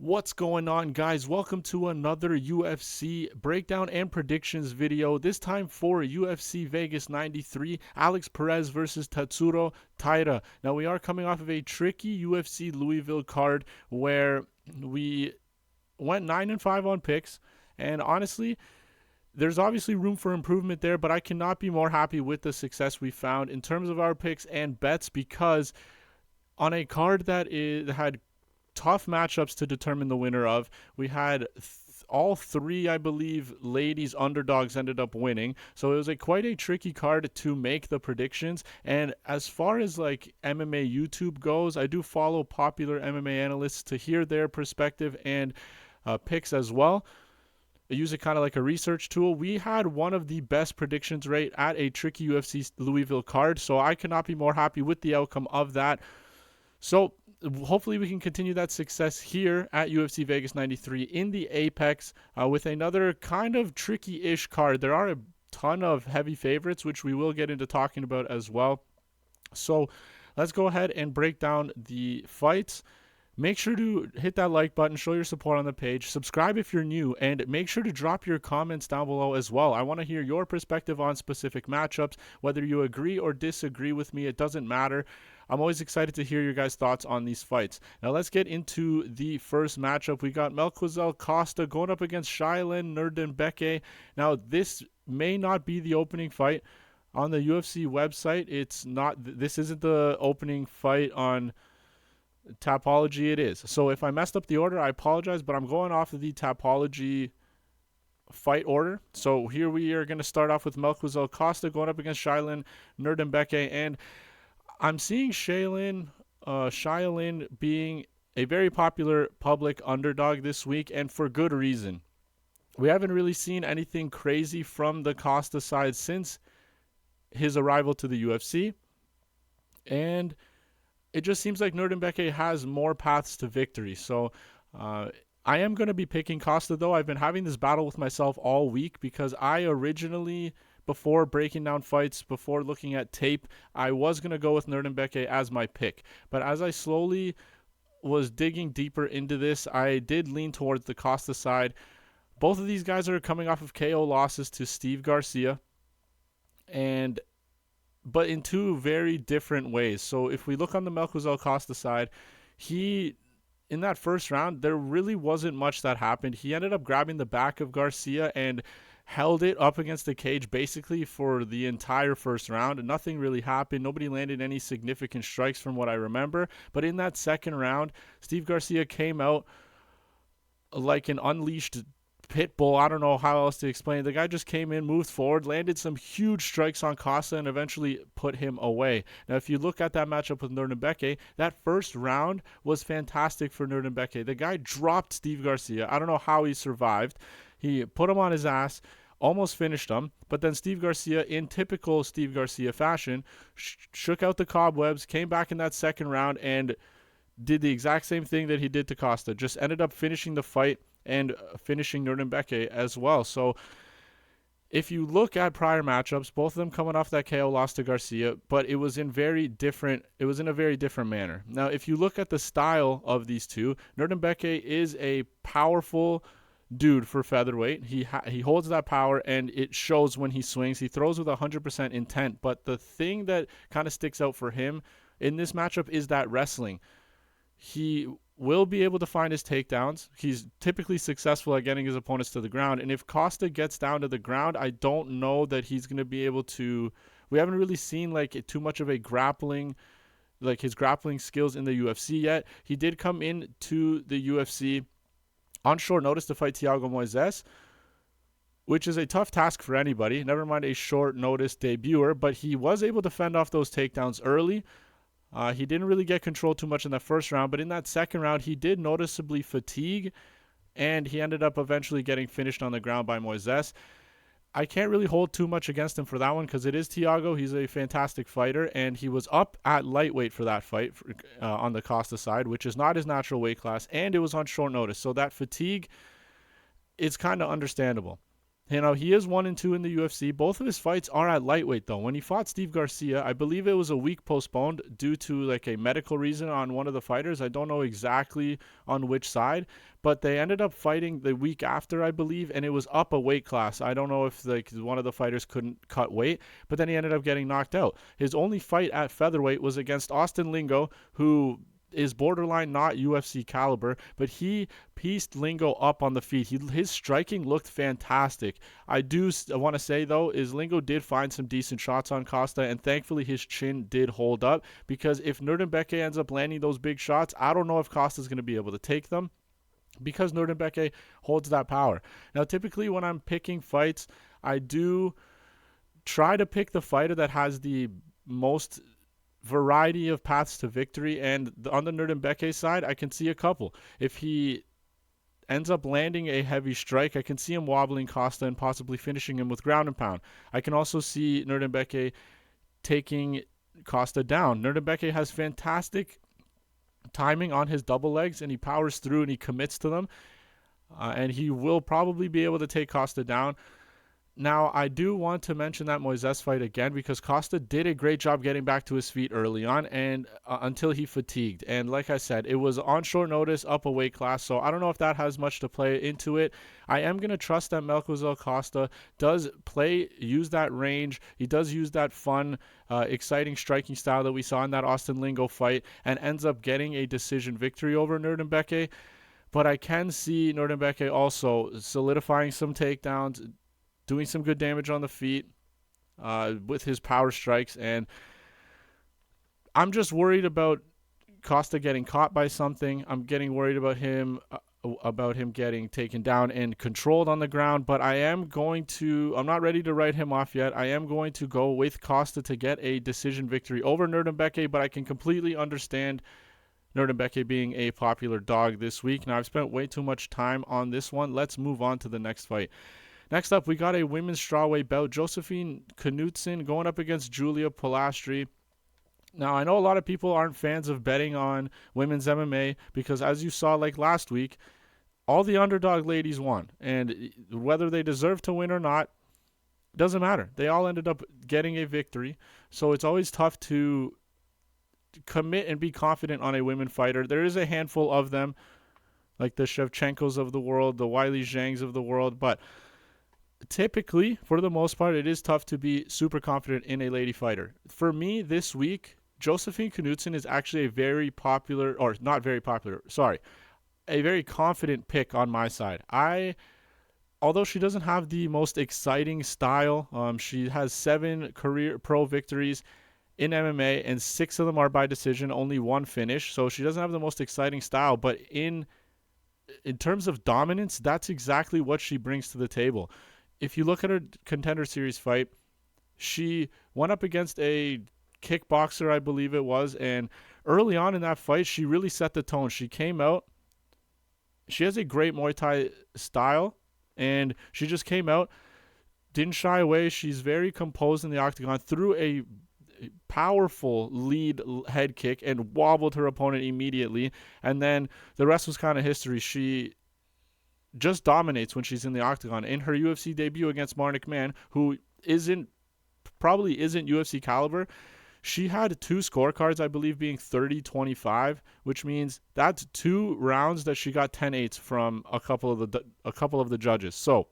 What's going on, guys? Welcome to another UFC breakdown and predictions video. This time for UFC Vegas 93, Alex Perez versus Tatsuro Taira. Now, we are coming off of a tricky UFC Louisville card where we went 9-5 on picks, and honestly, there's obviously room for improvement there, but I cannot be more happy with the success we found in terms of our picks and bets, because on a card that had tough matchups to determine the winner of, we had all three, I believe, ladies underdogs ended up winning. So it was quite a tricky card to make the predictions. And as far as like MMA YouTube goes, I do follow popular MMA analysts to hear their perspective and picks as well. I use it kind of like a research tool. We had one of the best predictions rate at a tricky UFC Louisville card, so I cannot be more happy with the outcome of that. So hopefully we can continue that success here at UFC Vegas 93 in the Apex with another kind of tricky-ish card. There are a ton of heavy favorites, which we will get into talking about as well. So let's go ahead and break down the fights. Make sure to hit that like button, show your support on the page, subscribe if you're new, and make sure to drop your comments down below as well. I want to hear your perspective on specific matchups. Whether you agree or disagree with me, it doesn't matter. I'm always excited to hear your guys' thoughts on these fights. Now let's get into the first matchup. We got Costa going up against Nuerdanbieke. Now this may not be the opening fight on the UFC website. It's not. This isn't the opening fight on Tapology. It is. So if I messed up the order, I apologize, but I'm going off of the Tapology fight order. So here we are going to start off with Costa going up against Nuerdanbieke, and I'm seeing Shailin being a very popular public underdog this week, and for good reason. We haven't really seen anything crazy from the Costa side since his arrival to the UFC, and it just seems like Nuerdanbieke has more paths to victory. So I am going to be picking Costa, though. I've been having this battle with myself all week because I originally, before breaking down fights, before looking at tape, I was going to go with Nuerdanbieke as my pick. But as I slowly was digging deeper into this, I did lean towards the Costa side. Both of these guys are coming off of KO losses to Steve Garcia, but in two very different ways. So if we look on the Costa side, in that first round, there really wasn't much that happened. He ended up grabbing the back of Garcia and held it up against the cage basically for the entire first round, and nothing really happened. Nobody landed any significant strikes from what I remember. But in that second round, Steve Garcia came out like an unleashed pit bull. I don't know how else to explain it. The guy just came in, moved forward, landed some huge strikes on Costa, and eventually put him away. Now, if you look at that matchup with Nuerdanbieke, that first round was fantastic for Nuerdanbieke. The guy dropped Steve Garcia. I don't know how he survived. He put him on his ass, almost finished him, but then Steve Garcia, in typical Steve Garcia fashion, shook out the cobwebs, came back in that second round, and did the exact same thing that he did to Costa. Just ended up finishing the fight and finishing Nuerdanbieke as well. So if you look at prior matchups, both of them coming off that KO loss to Garcia, but it was in a very different manner. Now, if you look at the style of these two, Nuerdanbieke is a powerful dude for featherweight. He holds that power, and it shows when he swings. He throws with 100% intent, but the thing that kind of sticks out for him in this matchup is that wrestling. He will be able to find his takedowns. He's typically successful at getting his opponents to the ground, and if Costa gets down to the ground, I don't know that he's going to be able to. We haven't really seen like too much of a grappling, like his grappling skills in the UFC yet. He did come into the UFC on short notice to fight Thiago Moises, which is a tough task for anybody, never mind a short notice debuter, but he was able to fend off those takedowns early. He didn't really get control too much in that first round, but in that second round, he did noticeably fatigue, and he ended up eventually getting finished on the ground by Moises. I can't really hold too much against him for that one because it is Thiago. He's a fantastic fighter, and he was up at lightweight for that fight on the Costa side, which is not his natural weight class, and it was on short notice. So that fatigue is kind of understandable. You know, he is 1-2 in the UFC. Both of his fights are at lightweight, though. When he fought Steve Garcia, I believe it was a week postponed due to like a medical reason on one of the fighters. I don't know exactly on which side, but they ended up fighting the week after, I believe, and it was up a weight class. I don't know if like one of the fighters couldn't cut weight, but then he ended up getting knocked out. His only fight at featherweight was against Austin Lingo, who is borderline not UFC caliber, but he pieced Lingo up on the feet. His striking looked fantastic. I do want to say, though, is Lingo did find some decent shots on Costa, and thankfully his chin did hold up, because if Nuerdanbieke ends up landing those big shots, I don't know if Costa's going to be able to take them, because Nuerdanbieke holds that power. Now, typically when I'm picking fights, I do try to pick the fighter that has the most variety of paths to victory, and on the Nuerdanbieke side, I can see a couple. If he ends up landing a heavy strike, I can see him wobbling Costa and possibly finishing him with ground and pound. I can also see Nuerdanbieke taking Costa down. Nuerdanbieke has fantastic timing on his double legs, and he powers through and he commits to them, and he will probably be able to take Costa down. Now, I do want to mention that Moises fight again, because Costa did a great job getting back to his feet early on, and until he fatigued. And like I said, it was on short notice, up a weight class, so I don't know if that has much to play into it. I am going to trust that Melquizael Costa does use that range. He does use that fun, exciting striking style that we saw in that Austin Lingo fight, and ends up getting a decision victory over Nuerdanbieke. But I can see Nuerdanbieke also solidifying some takedowns, doing some good damage on the feet with his power strikes. And I'm just worried about Costa getting caught by something. I'm getting worried about him getting taken down and controlled on the ground. But I'm not ready to write him off yet. I am going to go with Costa to get a decision victory over Nuerdanbieke, but I can completely understand Nuerdanbieke being a popular dog this week. Now, I've spent way too much time on this one. Let's move on to the next fight. Next up, we got a women's strawweight bout. Josephine Knutsson going up against Julia Polastri. Now, I know a lot of people aren't fans of betting on women's MMA, because as you saw like last week, all the underdog ladies won. And whether they deserve to win or not, doesn't matter. They all ended up getting a victory. So it's always tough to commit and be confident on a women fighter. There is a handful of them, like the Shevchenkos of the world, the Weili Zhangs of the world, but typically, for the most part, it is tough to be super confident in a lady fighter. For me, this week, Josephine Knutsson is actually a very confident pick on my side. Although she doesn't have the most exciting style, she has 7 career pro victories in MMA, and 6 of them are by decision, only 1 finish. So she doesn't have the most exciting style, but in terms of dominance, that's exactly what she brings to the table. If you look at her Contender Series fight, she went up against a kickboxer, I believe it was, and early on in that fight, she really set the tone. She came out. She has a great Muay Thai style, and she just came out, didn't shy away. She's very composed in the octagon, threw a powerful lead head kick and wobbled her opponent immediately, and then the rest was kind of history. She just dominates when she's in the octagon. In her UFC debut against Marnik Mann, who probably isn't UFC caliber, she had 2 scorecards, I believe, being 30-25, which means that's 2 rounds that she got 10-8s from a couple of the judges. So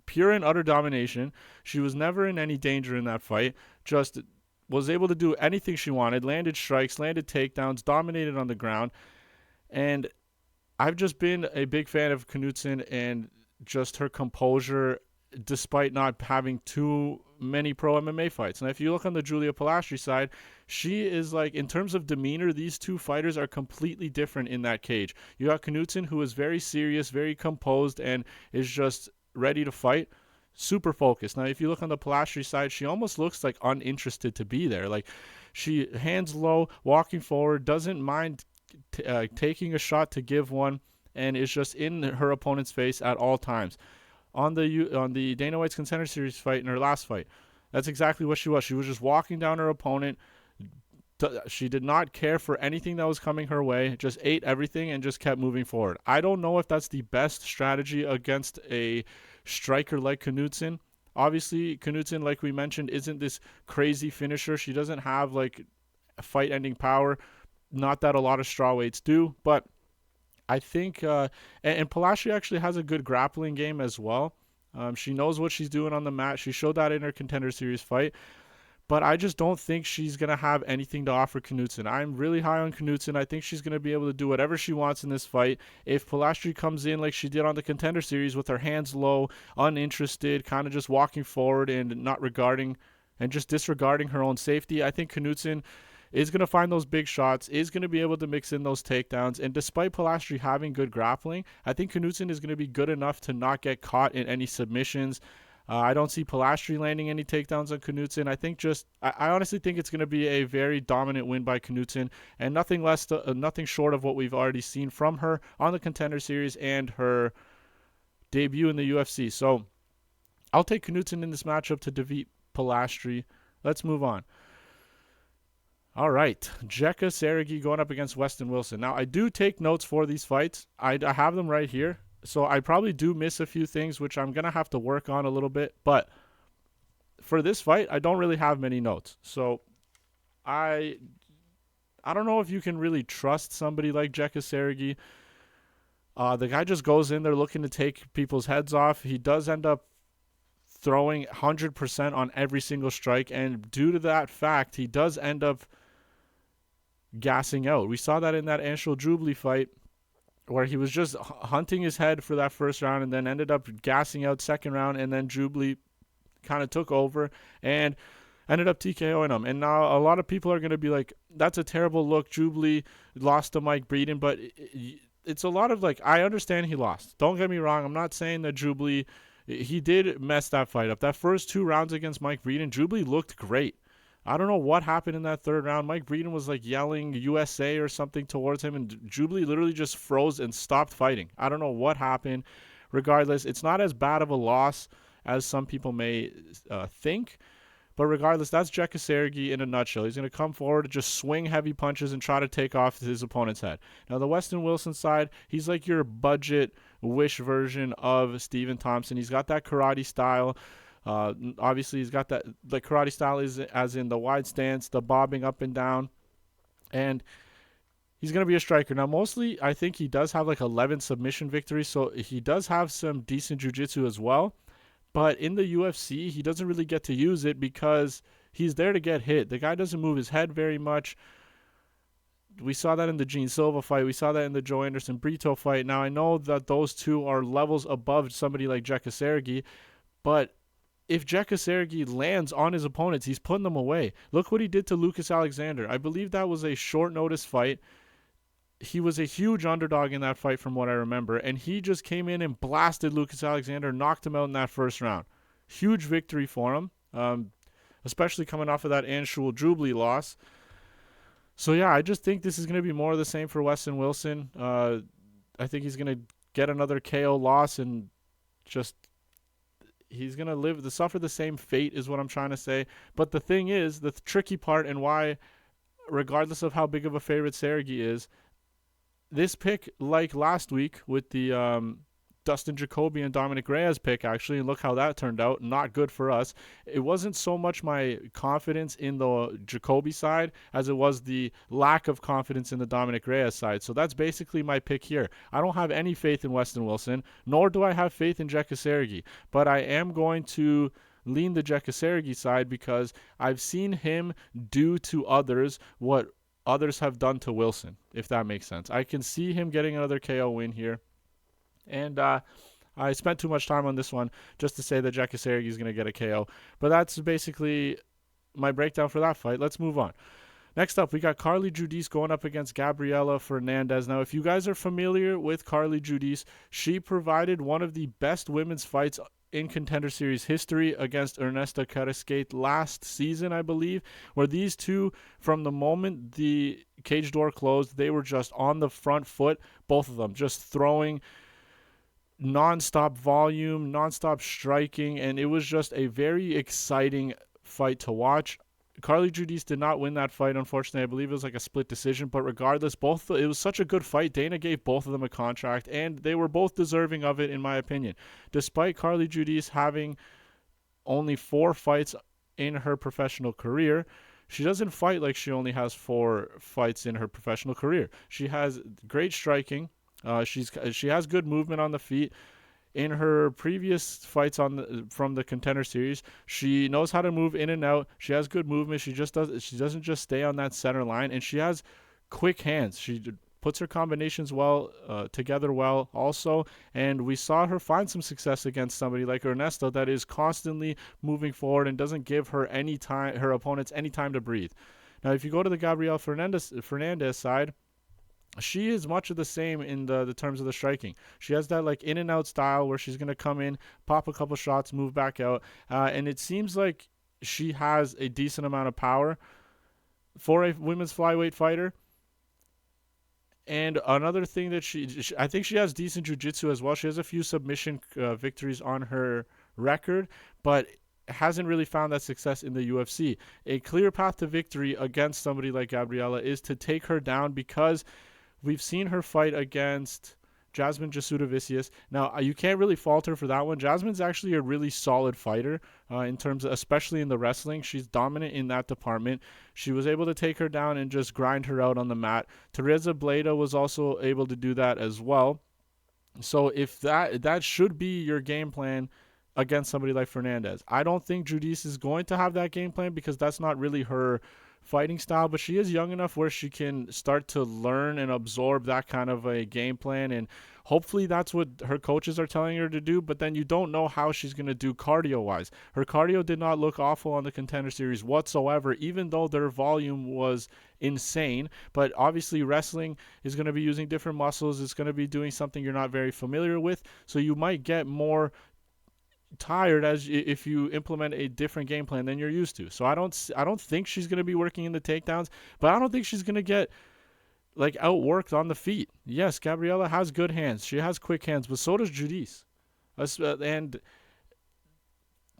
pure and utter domination. She was never in any danger in that fight. Just was able to do anything she wanted, landed strikes, landed takedowns, dominated on the ground. And I've just been a big fan of Knutsson and just her composure, despite not having too many pro MMA fights. And if you look on the Julia Polastri side, she is like, in terms of demeanor, these 2 fighters are completely different in that cage. You got Knutsson, who is very serious, very composed, and is just ready to fight. Super focused. Now, if you look on the Polastri side, she almost looks like uninterested to be there. Like, she hands low, walking forward, doesn't mind taking a shot to give one, and is just in her opponent's face at all times. On the Dana White's Contender Series fight, in her last fight, that's exactly what she was. She was just walking down her opponent. She did not care for anything that was coming her way, just ate everything and just kept moving forward. I don't know if that's the best strategy against a striker like Knutsson. Obviously, Knutsson, like we mentioned, isn't this crazy finisher. She doesn't have like fight-ending power. Not that a lot of strawweights do, but I think and Polastri actually has a good grappling game as well. She knows what she's doing on the mat. She showed that in her Contender Series fight. But I just don't think she's going to have anything to offer Knutsson. I'm really high on Knutsson. I think she's going to be able to do whatever she wants in this fight. If Polastri comes in like she did on the Contender Series with her hands low, uninterested, kind of just walking forward and not regarding and just disregarding her own safety, I think Knutsson is going to find those big shots, is going to be able to mix in those takedowns. And despite Polastri having good grappling, I think Knutsson is going to be good enough to not get caught in any submissions. I don't see Polastri landing any takedowns on Knutsson. I honestly think it's going to be a very dominant win by Knutsson, and nothing short of what we've already seen from her on the Contender Series and her debut in the UFC. So I'll take Knutsson in this matchup to defeat Polastri. Let's move on. All right, Jekka Seragih going up against Weston Wilson. Now, I do take notes for these fights. I have them right here. So I probably do miss a few things, which I'm going to have to work on a little bit. But for this fight, I don't really have many notes. So I don't know if you can really trust somebody like Jekka Seragih. The guy just goes in there looking to take people's heads off. He does end up throwing 100% on every single strike. And due to that fact, he does end up gassing out. We saw that in that Anshul Jubli fight, where he was just hunting his head for that first round and then ended up gassing out second round, and then Jubli kind of took over and ended up TKOing him. And now a lot of people are going to be like, that's a terrible look. Jubli lost to Mike Breeden, but it's a lot of like, I understand he lost. Don't get me wrong. I'm not saying that Jubli, he did mess that fight up. That first 2 rounds against Mike Breeden, Jubli looked great. I don't know what happened in that third round. Mike Breeden was like yelling USA or something towards him, and Jubli literally just froze and stopped fighting. I don't know what happened. Regardless, it's not as bad of a loss as some people may think. But regardless, that's Jekka Seragih in a nutshell. He's going to come forward, just swing heavy punches, and try to take off his opponent's head. Now, the Weston Wilson side, he's like your budget wish version of Stephen Thompson. He's got that karate style. Obviously, he's got that, the karate style is as in the wide stance, the bobbing up and down, and he's going to be a striker. Now, mostly, I think he does have like 11 submission victories, so he does have some decent jiu-jitsu as well, but in the UFC, he doesn't really get to use it because he's there to get hit. The guy doesn't move his head very much. We saw that in the Gene Silva fight. We saw that in the Joe Anderson Brito fight. Now, I know that those two are levels above somebody like Jekka Seragih, but if Jekka Seragih lands on his opponents, he's putting them away. Look what he did to Lucas Alexander. I believe that was a short notice fight. He was a huge underdog in that fight from what I remember, and he just came in and blasted Lucas Alexander, knocked him out in that first round. Huge victory for him, especially coming off of that Anshul Jubli loss. So yeah, I just think this is going to be more of the same for Weston Wilson. I think he's going to get another KO loss and just he's going to suffer the same fate is what I'm trying to say. But the thing is, the tricky part and why, regardless of how big of a favorite Seragih is, this pick, like last week with the Dustin Jacoby and Dominic Reyes pick, actually, and look how that turned out. Not good for us. It wasn't so much my confidence in the Jacoby side as it was the lack of confidence in the Dominic Reyes side. So that's basically my pick here. I don't have any faith in Weston Wilson, nor do I have faith in Jekka Seragih, but I am going to lean the Jekka Seragih side because I've seen him do to others what others have done to Wilson, if that makes sense. I can see him getting another KO win here. And I spent too much time on this one just to say that Jekka Seragih is going to get a KO. But that's basically my breakdown for that fight. Let's move on. Next up, we got Carly Judice going up against Gabriela Fernandes. Now, if you guys are familiar with Carly Judice, she provided one of the best women's fights in Contender Series history against Ernesta Carrasquet last season, I believe, where these two, from the moment the cage door closed, they were just on the front foot, both of them, just throwing non-stop volume, non-stop striking, and it was just a very exciting fight to watch. Carly Judice did not win that fight, unfortunately. I believe it was like a split decision, but regardless, it was such a good fight. Dana gave both of them a contract, and they were both deserving of it, in my opinion. Despite Carly Judice having only 4 fights in her professional career, she doesn't fight like she only has 4 fights in her professional career. She has great striking. She has good movement on the feet. In her previous fights from the Contender Series, she knows how to move in and out. She has good movement. She doesn't just stay on that center line, and she has quick hands. She puts her combinations together well also, and we saw her find some success against somebody like Ernesto that is constantly moving forward and doesn't give her opponents any time to breathe. Now, if you go to the Gabriel Fernandes side, she is much of the same in the terms of the striking. She has that like in and out style where she's going to come in, pop a couple shots, move back out. And it seems like she has a decent amount of power for a women's flyweight fighter. And another thing that I think she has decent jiu-jitsu as well. She has a few submission victories on her record, but hasn't really found that success in the UFC. A clear path to victory against somebody like Gabriela is to take her down, because we've seen her fight against Jasmine Jasudavicius. Now, you can't really fault her for that one. Jasmine's actually a really solid fighter in terms of, especially in the wrestling. She's dominant in that department. She was able to take her down and just grind her out on the mat. Teresa Bleda was also able to do that as well. So if that should be your game plan against somebody like Fernandes. I don't think Judice is going to have that game plan, because that's not really her fighting style, but she is young enough where she can start to learn and absorb that kind of a game plan, and hopefully that's what her coaches are telling her to do. But then you don't know how she's going to do cardio wise. Her cardio did not look awful on the Contender Series whatsoever, even though their volume was insane. But obviously wrestling is going to be using different muscles. It's going to be doing something you're not very familiar with, so you might get more tired if you implement a different game plan than you're used to. So I don't think she's going to be working in the takedowns, but I don't think she's going to get like outworked on the feet. Yes, Gabriela has good hands. She has quick hands, but so does Judice. And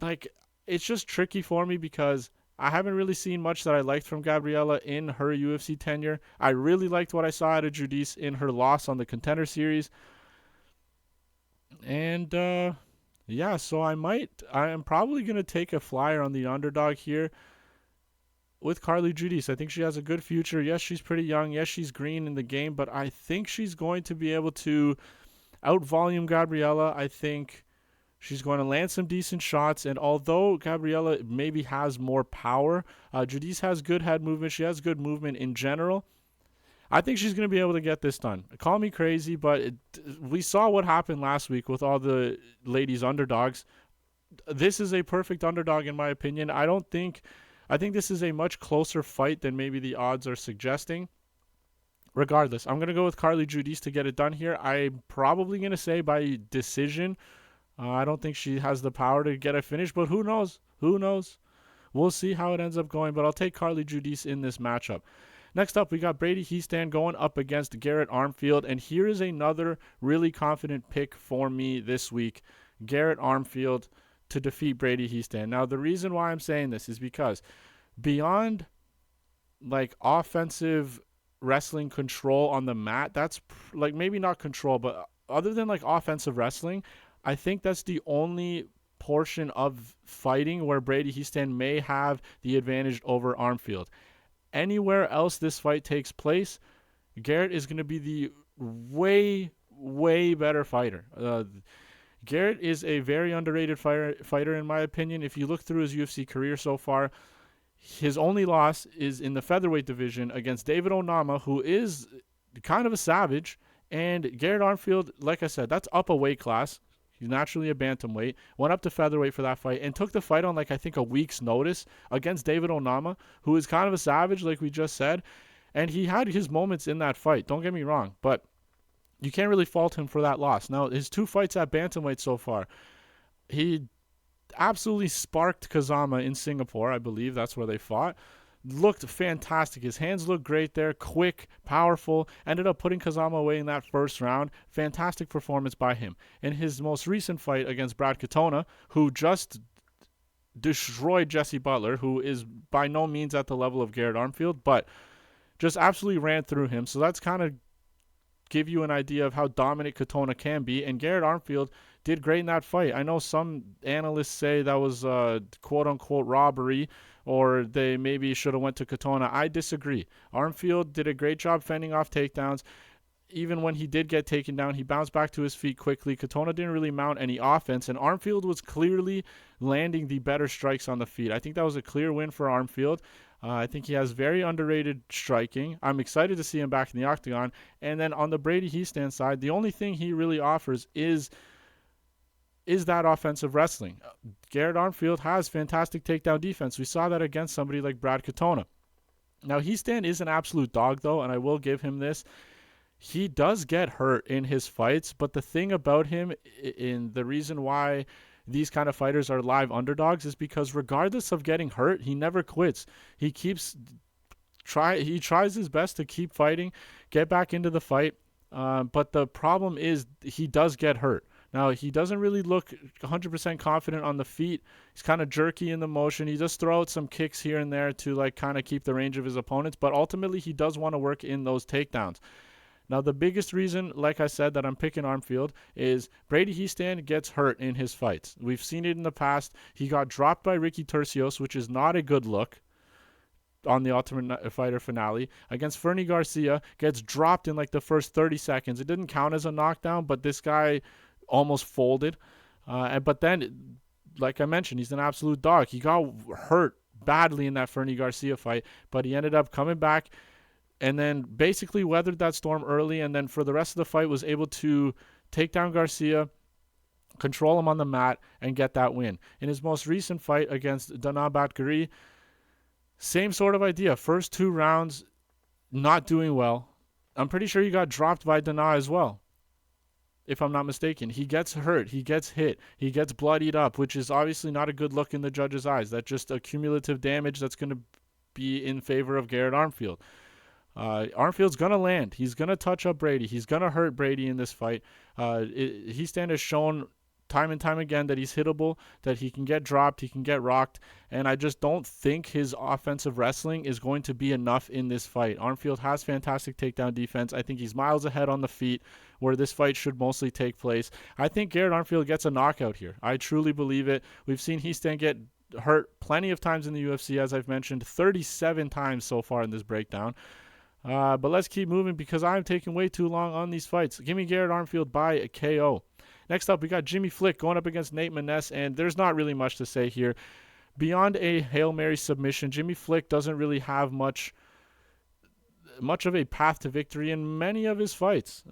like, it's just tricky for me because I haven't really seen much that I liked from Gabriela in her UFC tenure. I really liked what I saw out of Judice in her loss on the Contender Series. And yeah, so I am probably going to take a flyer on the underdog here with Carly Judice. I think she has a good future. Yes, she's pretty young. Yes, she's green in the game, but I think she's going to be able to out-volume Gabriela. I think she's going to land some decent shots, and although Gabriela maybe has more power, Judice has good head movement. She has good movement in general. I think she's going to be able to get this done. Call me crazy, but we saw what happened last week with all the ladies' underdogs. This is a perfect underdog in my opinion. I think this is a much closer fight than maybe the odds are suggesting. Regardless, I'm going to go with Carly Judice to get it done here. I'm probably going to say by decision. I don't think she has the power to get a finish, but who knows? Who knows? We'll see how it ends up going, but I'll take Carly Judice in this matchup. Next up, we got Brady Hiestand going up against Garrett Armfield, and here is another really confident pick for me this week, Garrett Armfield to defeat Brady Hiestand. Now, the reason why I'm saying this is because beyond like offensive wrestling control on the mat, that's like maybe not control, but other than like offensive wrestling, I think that's the only portion of fighting where Brady Hiestand may have the advantage over Armfield. Anywhere else this fight takes place, Garrett is going to be the way, way better fighter. Garrett is a very underrated fighter in my opinion. If you look through his UFC career so far, his only loss is in the featherweight division against David Onama, who is kind of a savage. And Garrett Armfield, like I said, that's up a weight class. He's naturally a bantamweight, went up to featherweight for that fight, and took the fight on, like, I think a week's notice against David Onama, who is kind of a savage, like we just said. And he had his moments in that fight, don't get me wrong, but you can't really fault him for that loss. Now, his 2 fights at bantamweight so far, he absolutely sparked Kazama in Singapore, I believe. That's where they fought. Looked fantastic. His hands looked great there, quick, powerful. Ended up putting Kazama away in that first round. Fantastic performance by him. In his most recent fight against Brad Katona, who just destroyed Jesse Butler, who is by no means at the level of Garrett Armfield, but just absolutely ran through him. So that's kind of give you an idea of how dominant Katona can be. And Garrett Armfield did great in that fight. I know some analysts say that was quote-unquote robbery, or they maybe should have went to Katona. I disagree. Armfield did a great job fending off takedowns. Even when he did get taken down, he bounced back to his feet quickly. Katona didn't really mount any offense, and Armfield was clearly landing the better strikes on the feet. I think that was a clear win for Armfield. I think he has very underrated striking. I'm excited to see him back in the octagon. And then on the Brady Hiestand side, the only thing he really offers is that offensive wrestling. Garrett Armfield has fantastic takedown defense. We saw that against somebody like Brad Katona. Now, Hiestand is an absolute dog, though, and I will give him this. He does get hurt in his fights, but the thing about him, in the reason why these kind of fighters are live underdogs, is because regardless of getting hurt, he never quits. He tries his best to keep fighting, get back into the fight, but the problem is he does get hurt. Now, he doesn't really look 100% confident on the feet. He's kind of jerky in the motion. He does throw out some kicks here and there to like kind of keep the range of his opponents, but ultimately he does want to work in those takedowns. Now, the biggest reason, like I said, that I'm picking Armfield is Brady Hiestand gets hurt in his fights. We've seen it in the past. He got dropped by Ricky Turcios, which is not a good look, on the Ultimate Fighter finale. Against Fernie Garcia, gets dropped in like the first 30 seconds. It didn't count as a knockdown, but this guy almost folded. But then, like I mentioned, he's an absolute dog. He got hurt badly in that Fernie Garcia fight, but he ended up coming back and then basically weathered that storm early, and then for the rest of the fight was able to take down Garcia, control him on the mat, and get that win. In his most recent fight against Dana Batgari, same sort of idea. First 2 rounds, not doing well. I'm pretty sure he got dropped by Dana as well, if I'm not mistaken. He gets hurt. He gets hit. He gets bloodied up, which is obviously not a good look in the judge's eyes. That's just a cumulative damage that's going to be in favor of Garrett Armfield. Armfield's going to land. He's going to touch up Brady. He's going to hurt Brady in this fight. Hiestand has shown time and time again that he's hittable, that he can get dropped, he can get rocked, and I just don't think his offensive wrestling is going to be enough in this fight. Armfield has fantastic takedown defense. I think he's miles ahead on the feet, where this fight should mostly take place. I think Garrett Armfield gets a knockout here. I truly believe it. We've seen Hiestand get hurt plenty of times in the UFC, as I've mentioned, 37 times so far in this breakdown. But let's keep moving because I'm taking way too long on these fights. Give me Garrett Armfield by a KO. Next up, we got Jimmy Flick going up against Nate Maness, and there's not really much to say here. Beyond a Hail Mary submission, Jimmy Flick doesn't really have much of a path to victory in many of his fights.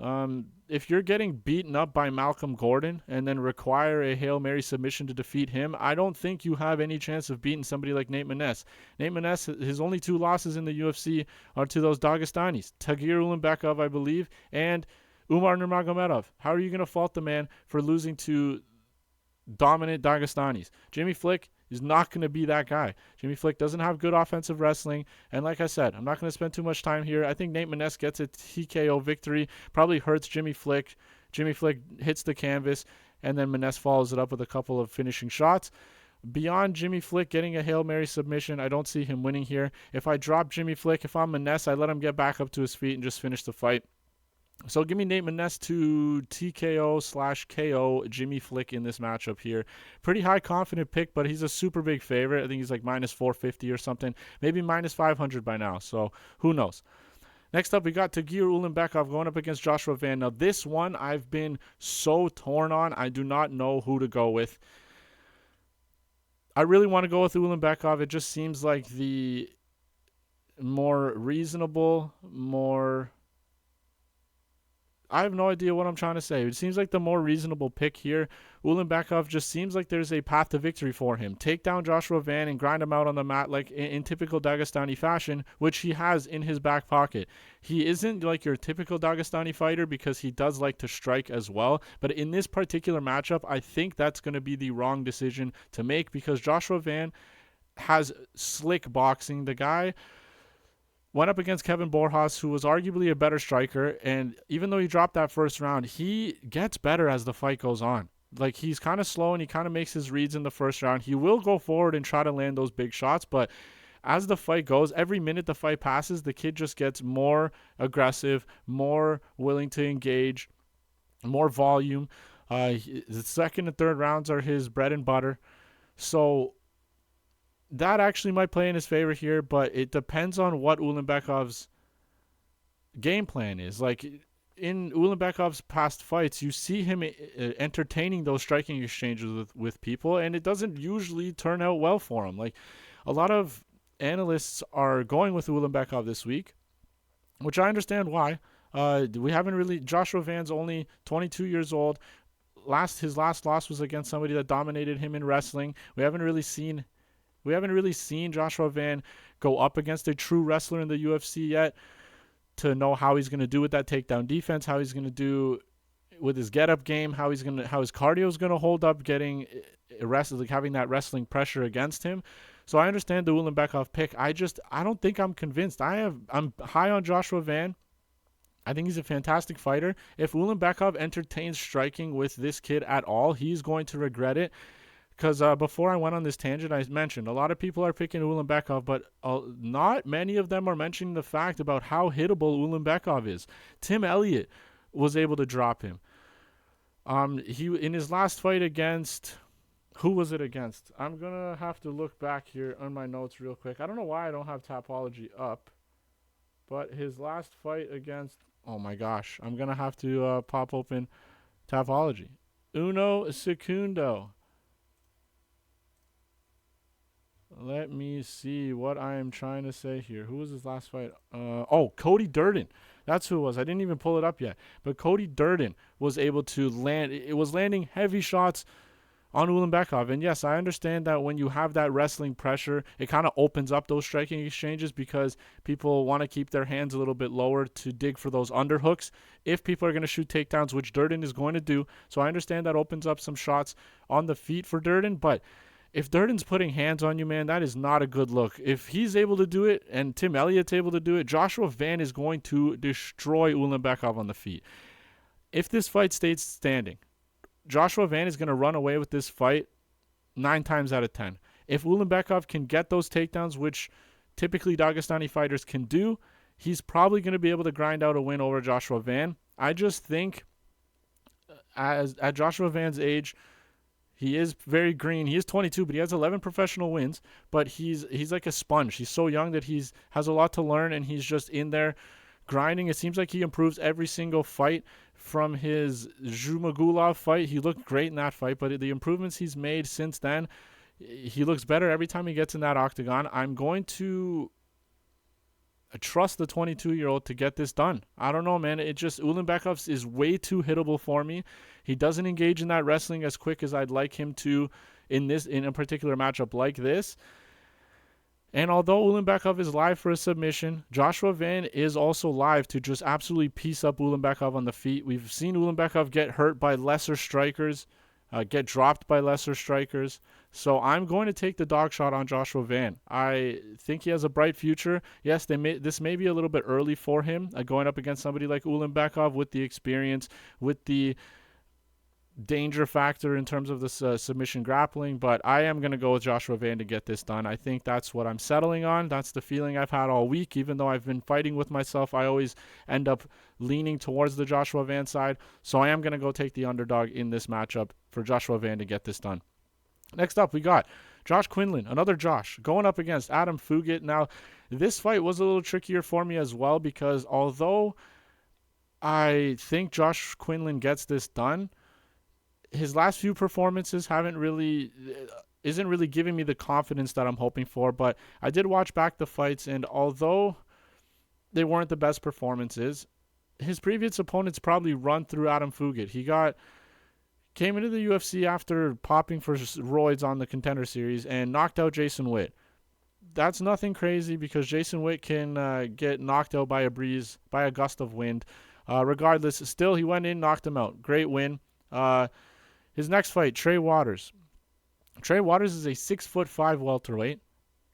If you're getting beaten up by Malcolm Gordon and then require a Hail Mary submission to defeat him, I don't think you have any chance of beating somebody like Nate Maness. Nate Maness, his only 2 losses in the UFC are to those Dagestanis, Tagir Ulanbekov, I believe, and Umar Nurmagomedov. How are you going to fault the man for losing to dominant Dagestanis? Jimmy Flick is not going to be that guy. Jimmy Flick doesn't have good offensive wrestling. And like I said, I'm not going to spend too much time here. I think Nate Maness gets a TKO victory. Probably hurts Jimmy Flick. Jimmy Flick hits the canvas, and then Maness follows it up with a couple of finishing shots. Beyond Jimmy Flick getting a Hail Mary submission, I don't see him winning here. If I drop Jimmy Flick, if I'm Maness, I let him get back up to his feet and just finish the fight. So give me Nate Maness to TKO/KO Jimmy Flick in this matchup here. Pretty high confident pick, but he's a super big favorite. I think he's like minus 450 or something. Maybe minus 500 by now, so who knows. Next up, we got Tagir Ulanbekov going up against Joshua Van. Now, this one I've been so torn on. I do not know who to go with. I really want to go with Ulanbekov. It just seems like the more reasonable, I have no idea what I'm trying to say. It seems like the more reasonable pick here. Ulanbekov just seems like there's a path to victory for him. Take down Joshua Van and grind him out on the mat like in typical Dagestani fashion, which he has in his back pocket. He isn't like your typical Dagestani fighter because he does like to strike as well. But in this particular matchup, I think that's going to be the wrong decision to make because Joshua Van has slick boxing. The guy went up against Kevin Borjas, who was arguably a better striker, and even though he dropped that first round, he gets better as the fight goes on. Like, he's kind of slow and he kind of makes his reads in the first round. He will go forward and try to land those big shots, but as the fight goes, every minute the fight passes, the kid just gets more aggressive, more willing to engage, more volume. The second and third rounds are his bread and butter. So that actually might play in his favor here, but it depends on what Ulanbekov's game plan is. Like, in Ulanbekov's past fights, you see him entertaining those striking exchanges with people, and it doesn't usually turn out well for him. Like, a lot of analysts are going with Ulanbekov this week, which I understand why. We haven't really. Joshua Van's only 22 years old. His last loss was against somebody that dominated him in wrestling. We haven't really seen Joshua Van go up against a true wrestler in the UFC yet to know how he's going to do with that takedown defense, how he's going to do with his get-up game, how his cardio is going to hold up, getting arrested, like having that wrestling pressure against him. So I understand the Ulanbekov pick. I don't think I'm convinced. I'm high on Joshua Van. I think he's a fantastic fighter. If Ulanbekov entertains striking with this kid at all, he's going to regret it. Because before I went on this tangent, I mentioned a lot of people are picking Ulanbekov, but not many of them are mentioning the fact about how hittable Ulanbekov is. Tim Elliott was able to drop him. He in his last fight against, who was it against? I'm gonna have to look back here on my notes real quick. I don't know why I don't have Tapology up, but his last fight against, oh my gosh, I'm gonna have to pop open Tapology. Uno Secundo. Let me see what I am trying to say here. Who was his last fight? Cody Durden. That's who it was. I didn't even pull it up yet. But Cody Durden was able to land. It was landing heavy shots on Ulanbekov. And yes, I understand that when you have that wrestling pressure, it kind of opens up those striking exchanges because people want to keep their hands a little bit lower to dig for those underhooks if people are going to shoot takedowns, which Durden is going to do. So I understand that opens up some shots on the feet for Durden, but if Durden's putting hands on you, man, that is not a good look. If he's able to do it and Tim Elliott's able to do it, Joshua Van is going to destroy Ulanbekov on the feet. If this fight stays standing, Joshua Van is going to run away with this fight 9 times out of 10. If Ulanbekov can get those takedowns, which typically Dagestani fighters can do, he's probably going to be able to grind out a win over Joshua Van. I just think at Joshua Van's age, he is very green. He is 22, but he has 11 professional wins. But he's like a sponge. He's so young that has a lot to learn, and he's just in there grinding. It seems like he improves every single fight from his Zhumagulov fight. He looked great in that fight, but the improvements he's made since then, he looks better every time he gets in that octagon. I'm going to trust the 22-year-old to get this done. I don't know, man. Ulanbekov is way too hittable for me. He doesn't engage in that wrestling as quick as I'd like him to in a particular matchup like this. And although Ulanbekov is live for a submission, Joshua Van is also live to just absolutely piece up Ulanbekov on the feet. We've seen Ulanbekov get hurt by lesser strikers, get dropped by lesser strikers. So I'm going to take the dog shot on Joshua Van. I think he has a bright future. Yes, this may be a little bit early for him, going up against somebody like Ulanbekov with the experience, with the danger factor in terms of this submission grappling, but I am going to go with Joshua Van to get this done. I think that's what I'm settling on. That's the feeling I've had all week. Even though I've been fighting with myself, I always end up leaning towards the Joshua Van side. So I am going to go take the underdog in this matchup for Joshua Van to get this done. Next up, we got Josh Quinlan, another Josh, going up against Adam Fugitt. Now, this fight was a little trickier for me as well because although I think Josh Quinlan gets this done, his last few performances isn't really giving me the confidence that I'm hoping for. But I did watch back the fights, and although they weren't the best performances, his previous opponents probably run through Adam Fugitt. He came into the UFC after popping for roids on the Contender Series and knocked out Jason Witt. That's nothing crazy because Jason Witt can get knocked out by a breeze, by a gust of wind. Regardless, still he went in, knocked him out. Great win. His next fight, Trey Waters. Trey Waters is a 6'5" welterweight,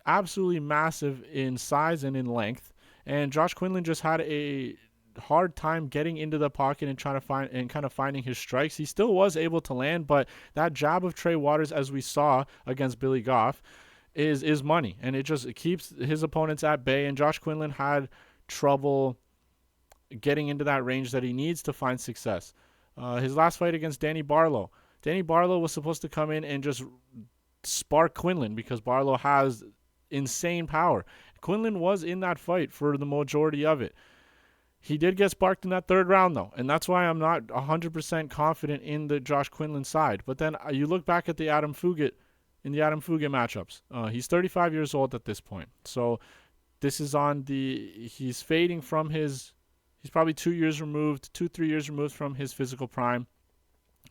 absolutely massive in size and in length. And Josh Quinlan just had a hard time getting into the pocket and trying to find and kind of finding his strikes. He still was able to land, but that jab of Trey Waters, as we saw against Billy Goff, is money, and it keeps his opponents at bay. And Josh Quinlan had trouble getting into that range that he needs to find success. His last fight against Danny Barlow was supposed to come in and just spark Quinlan because Barlow has insane power. Quinlan was in that fight for the majority of it. He did get sparked in that third round, though, and that's why I'm not 100% confident in the Josh Quinlan side. But then you look back at the Adam Fugitt matchups. He's 35 years old at this point. So this is he's fading from he's probably 3 years removed from his physical prime.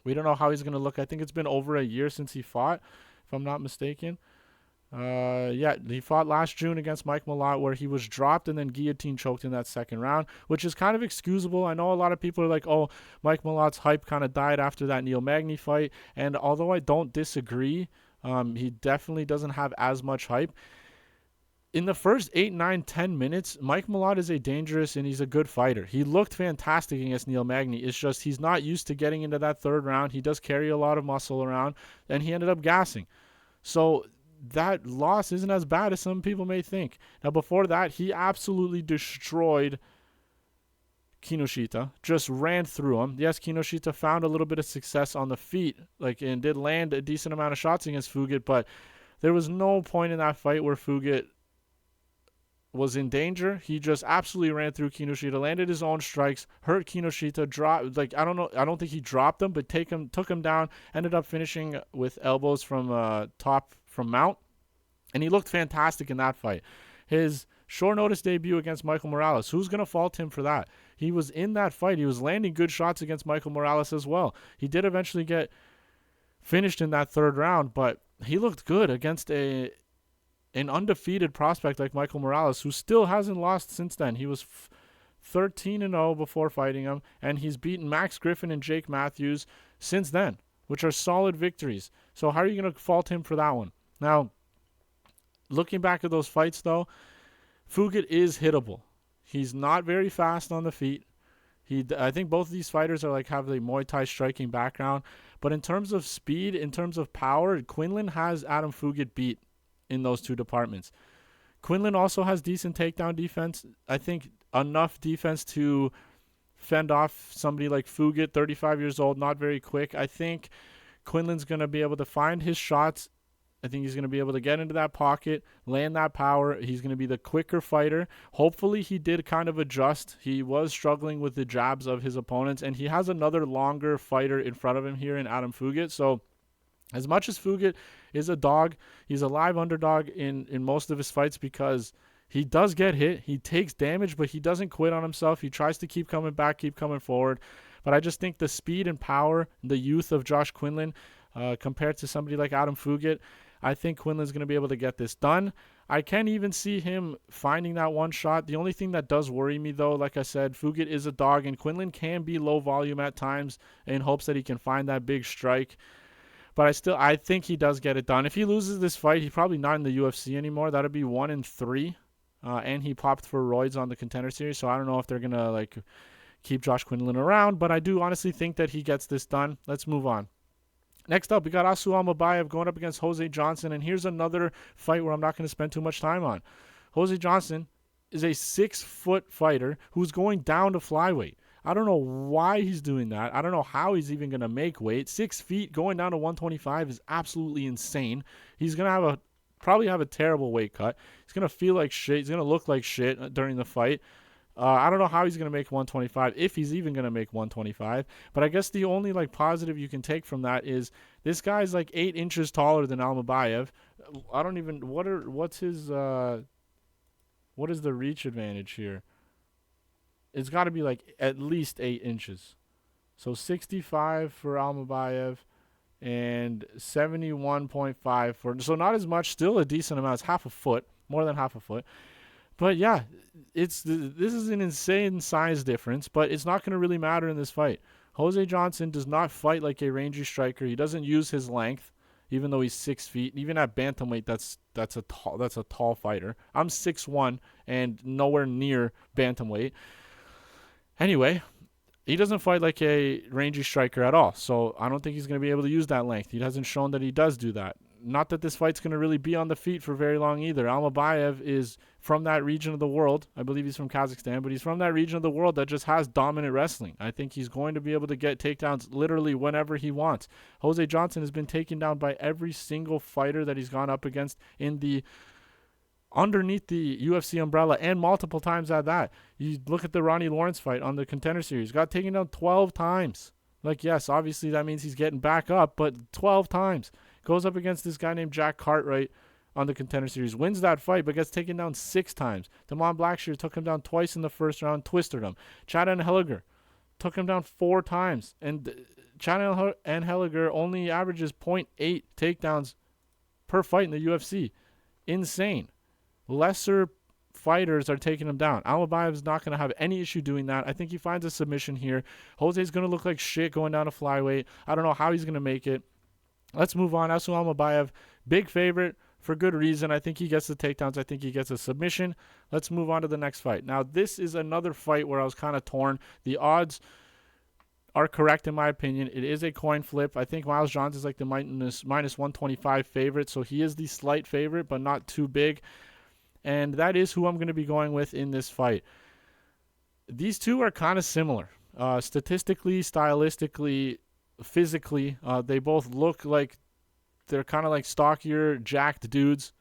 We don't know how he's going to look. I think it's been over a year since he fought, if I'm not mistaken. He fought last June against Mike Malott, where he was dropped and then guillotine choked in that second round, which is kind of excusable. I know a lot of people are like, oh, Mike Malott's hype kind of died after that Neil Magny fight. And although I don't disagree, he definitely doesn't have as much hype. In the first 8, 9, 10 minutes, Mike Malott is a dangerous and he's a good fighter. He looked fantastic against Neil Magny. It's just he's not used to getting into that third round. He does carry a lot of muscle around, and he ended up gassing. So that loss isn't as bad as some people may think. Now, before that, he absolutely destroyed Kinoshita, just ran through him. Yes, Kinoshita found a little bit of success on the feet, and did land a decent amount of shots against Fugitt, but there was no point in that fight where Fugitt was in danger. He just absolutely ran through Kinoshita, landed his own strikes, hurt Kinoshita, I don't think he dropped him, but took him down, ended up finishing with elbows from mount, and he looked fantastic in that fight. His short notice debut against Michael Morales, who's going to fault him for that? He was in that fight. He was landing good shots against Michael Morales as well. He did eventually get finished in that third round, but he looked good against an undefeated prospect like Michael Morales, who still hasn't lost since then. He was 13-0 before fighting him, and he's beaten Max Griffin and Jake Matthews since then, which are solid victories. So how are you going to fault him for that one? Now, looking back at those fights, though, Fugitt is hittable. He's not very fast on the feet. I think both of these fighters have the Muay Thai striking background. But in terms of speed, in terms of power, Quinlan has Adam Fugitt beat in those two departments. Quinlan also has decent takedown defense. I think enough defense to fend off somebody like Fugitt, 35 years old, not very quick. I think Quinlan's going to be able to find his shots. I think he's going to be able to get into that pocket, land that power. He's going to be the quicker fighter. Hopefully he did kind of adjust. He was struggling with the jabs of his opponents, and he has another longer fighter in front of him here in Adam Fugitt. So as much as Fugitt is a dog, he's a live underdog in most of his fights because he does get hit. He takes damage, but he doesn't quit on himself. He tries to keep coming back, keep coming forward. But I just think the speed and power, the youth of Josh Quinlan, compared to somebody like Adam Fugitt, I think Quinlan's going to be able to get this done. I can even see him finding that one shot. The only thing that does worry me, though, like I said, Fugitt is a dog, and Quinlan can be low volume at times in hopes that he can find that big strike. But I think he does get it done. If he loses this fight, he's probably not in the UFC anymore. That would be 1-3. And he popped for roids on the Contender Series, so I don't know if they're going to keep Josh Quinlan around. But I do honestly think that he gets this done. Let's move on. Next up, we got Almabaev going up against Jose Johnson, and here's another fight where I'm not going to spend too much time on. Jose Johnson is a 6-foot fighter who's going down to flyweight. I don't know why he's doing that. I don't know how he's even going to make weight. 6 feet going down to 125 is absolutely insane. He's going to probably have a terrible weight cut. He's going to feel like shit. He's going to look like shit during the fight. I don't know how he's going to make 125, if he's even going to make 125. But I guess the only positive you can take from that is this guy's 8 inches taller than Almabaev. I don't even what is the reach advantage here? It's got to be at least 8 inches. So 65 for Almabaev and 71.5 for, so not as much, still a decent amount. It's half a foot, more than half a foot. But yeah, this is an insane size difference, but it's not going to really matter in this fight. Jose Johnson does not fight like a rangy striker. He doesn't use his length, even though he's 6 feet. Even at bantamweight, that's a tall fighter. I'm 6'1" and nowhere near bantamweight. Anyway, he doesn't fight like a rangy striker at all. So I don't think he's going to be able to use that length. He hasn't shown that he does do that. Not that this fight's going to really be on the feet for very long either. Almabaev is from that region of the world. I believe he's from Kazakhstan, but he's from that region of the world that just has dominant wrestling. I think he's going to be able to get takedowns literally whenever he wants. Jose Johnson has been taken down by every single fighter that he's gone up against in the underneath the UFC umbrella, and multiple times at that. You look at the Ronnie Lawrence fight on the Contender Series, got taken down 12 times. Like, yes, obviously that means he's getting back up, but 12 times. Goes up against this guy named Jack Cartwright on the Contender Series, wins that fight, but gets taken down 6 times. Damon Blackshear took him down twice in the first round, twisted him. Chad Anheliger took him down 4 times, and Chad Anheliger only averages 0.8 takedowns per fight in the UFC. Insane. Lesser fighters are taking him down. Almabaev is not going to have any issue doing that. I think he finds a submission here. Jose's going to look like shit going down to flyweight. I don't know how he's going to make it. Let's move on. Asu Almabaev, big favorite for good reason. I think he gets the takedowns. I think he gets a submission. Let's move on to the next fight. Now, this is another fight where I was kind of torn. The odds are correct in my opinion. It is a coin flip. I think Miles Johns is like the minus 125 favorite, so he is the slight favorite, but not too big. And that is who I'm going to be going with in this fight. These two are kind of similar. Statistically, stylistically, physically, they both look like they're kind of like stockier, jacked dudes.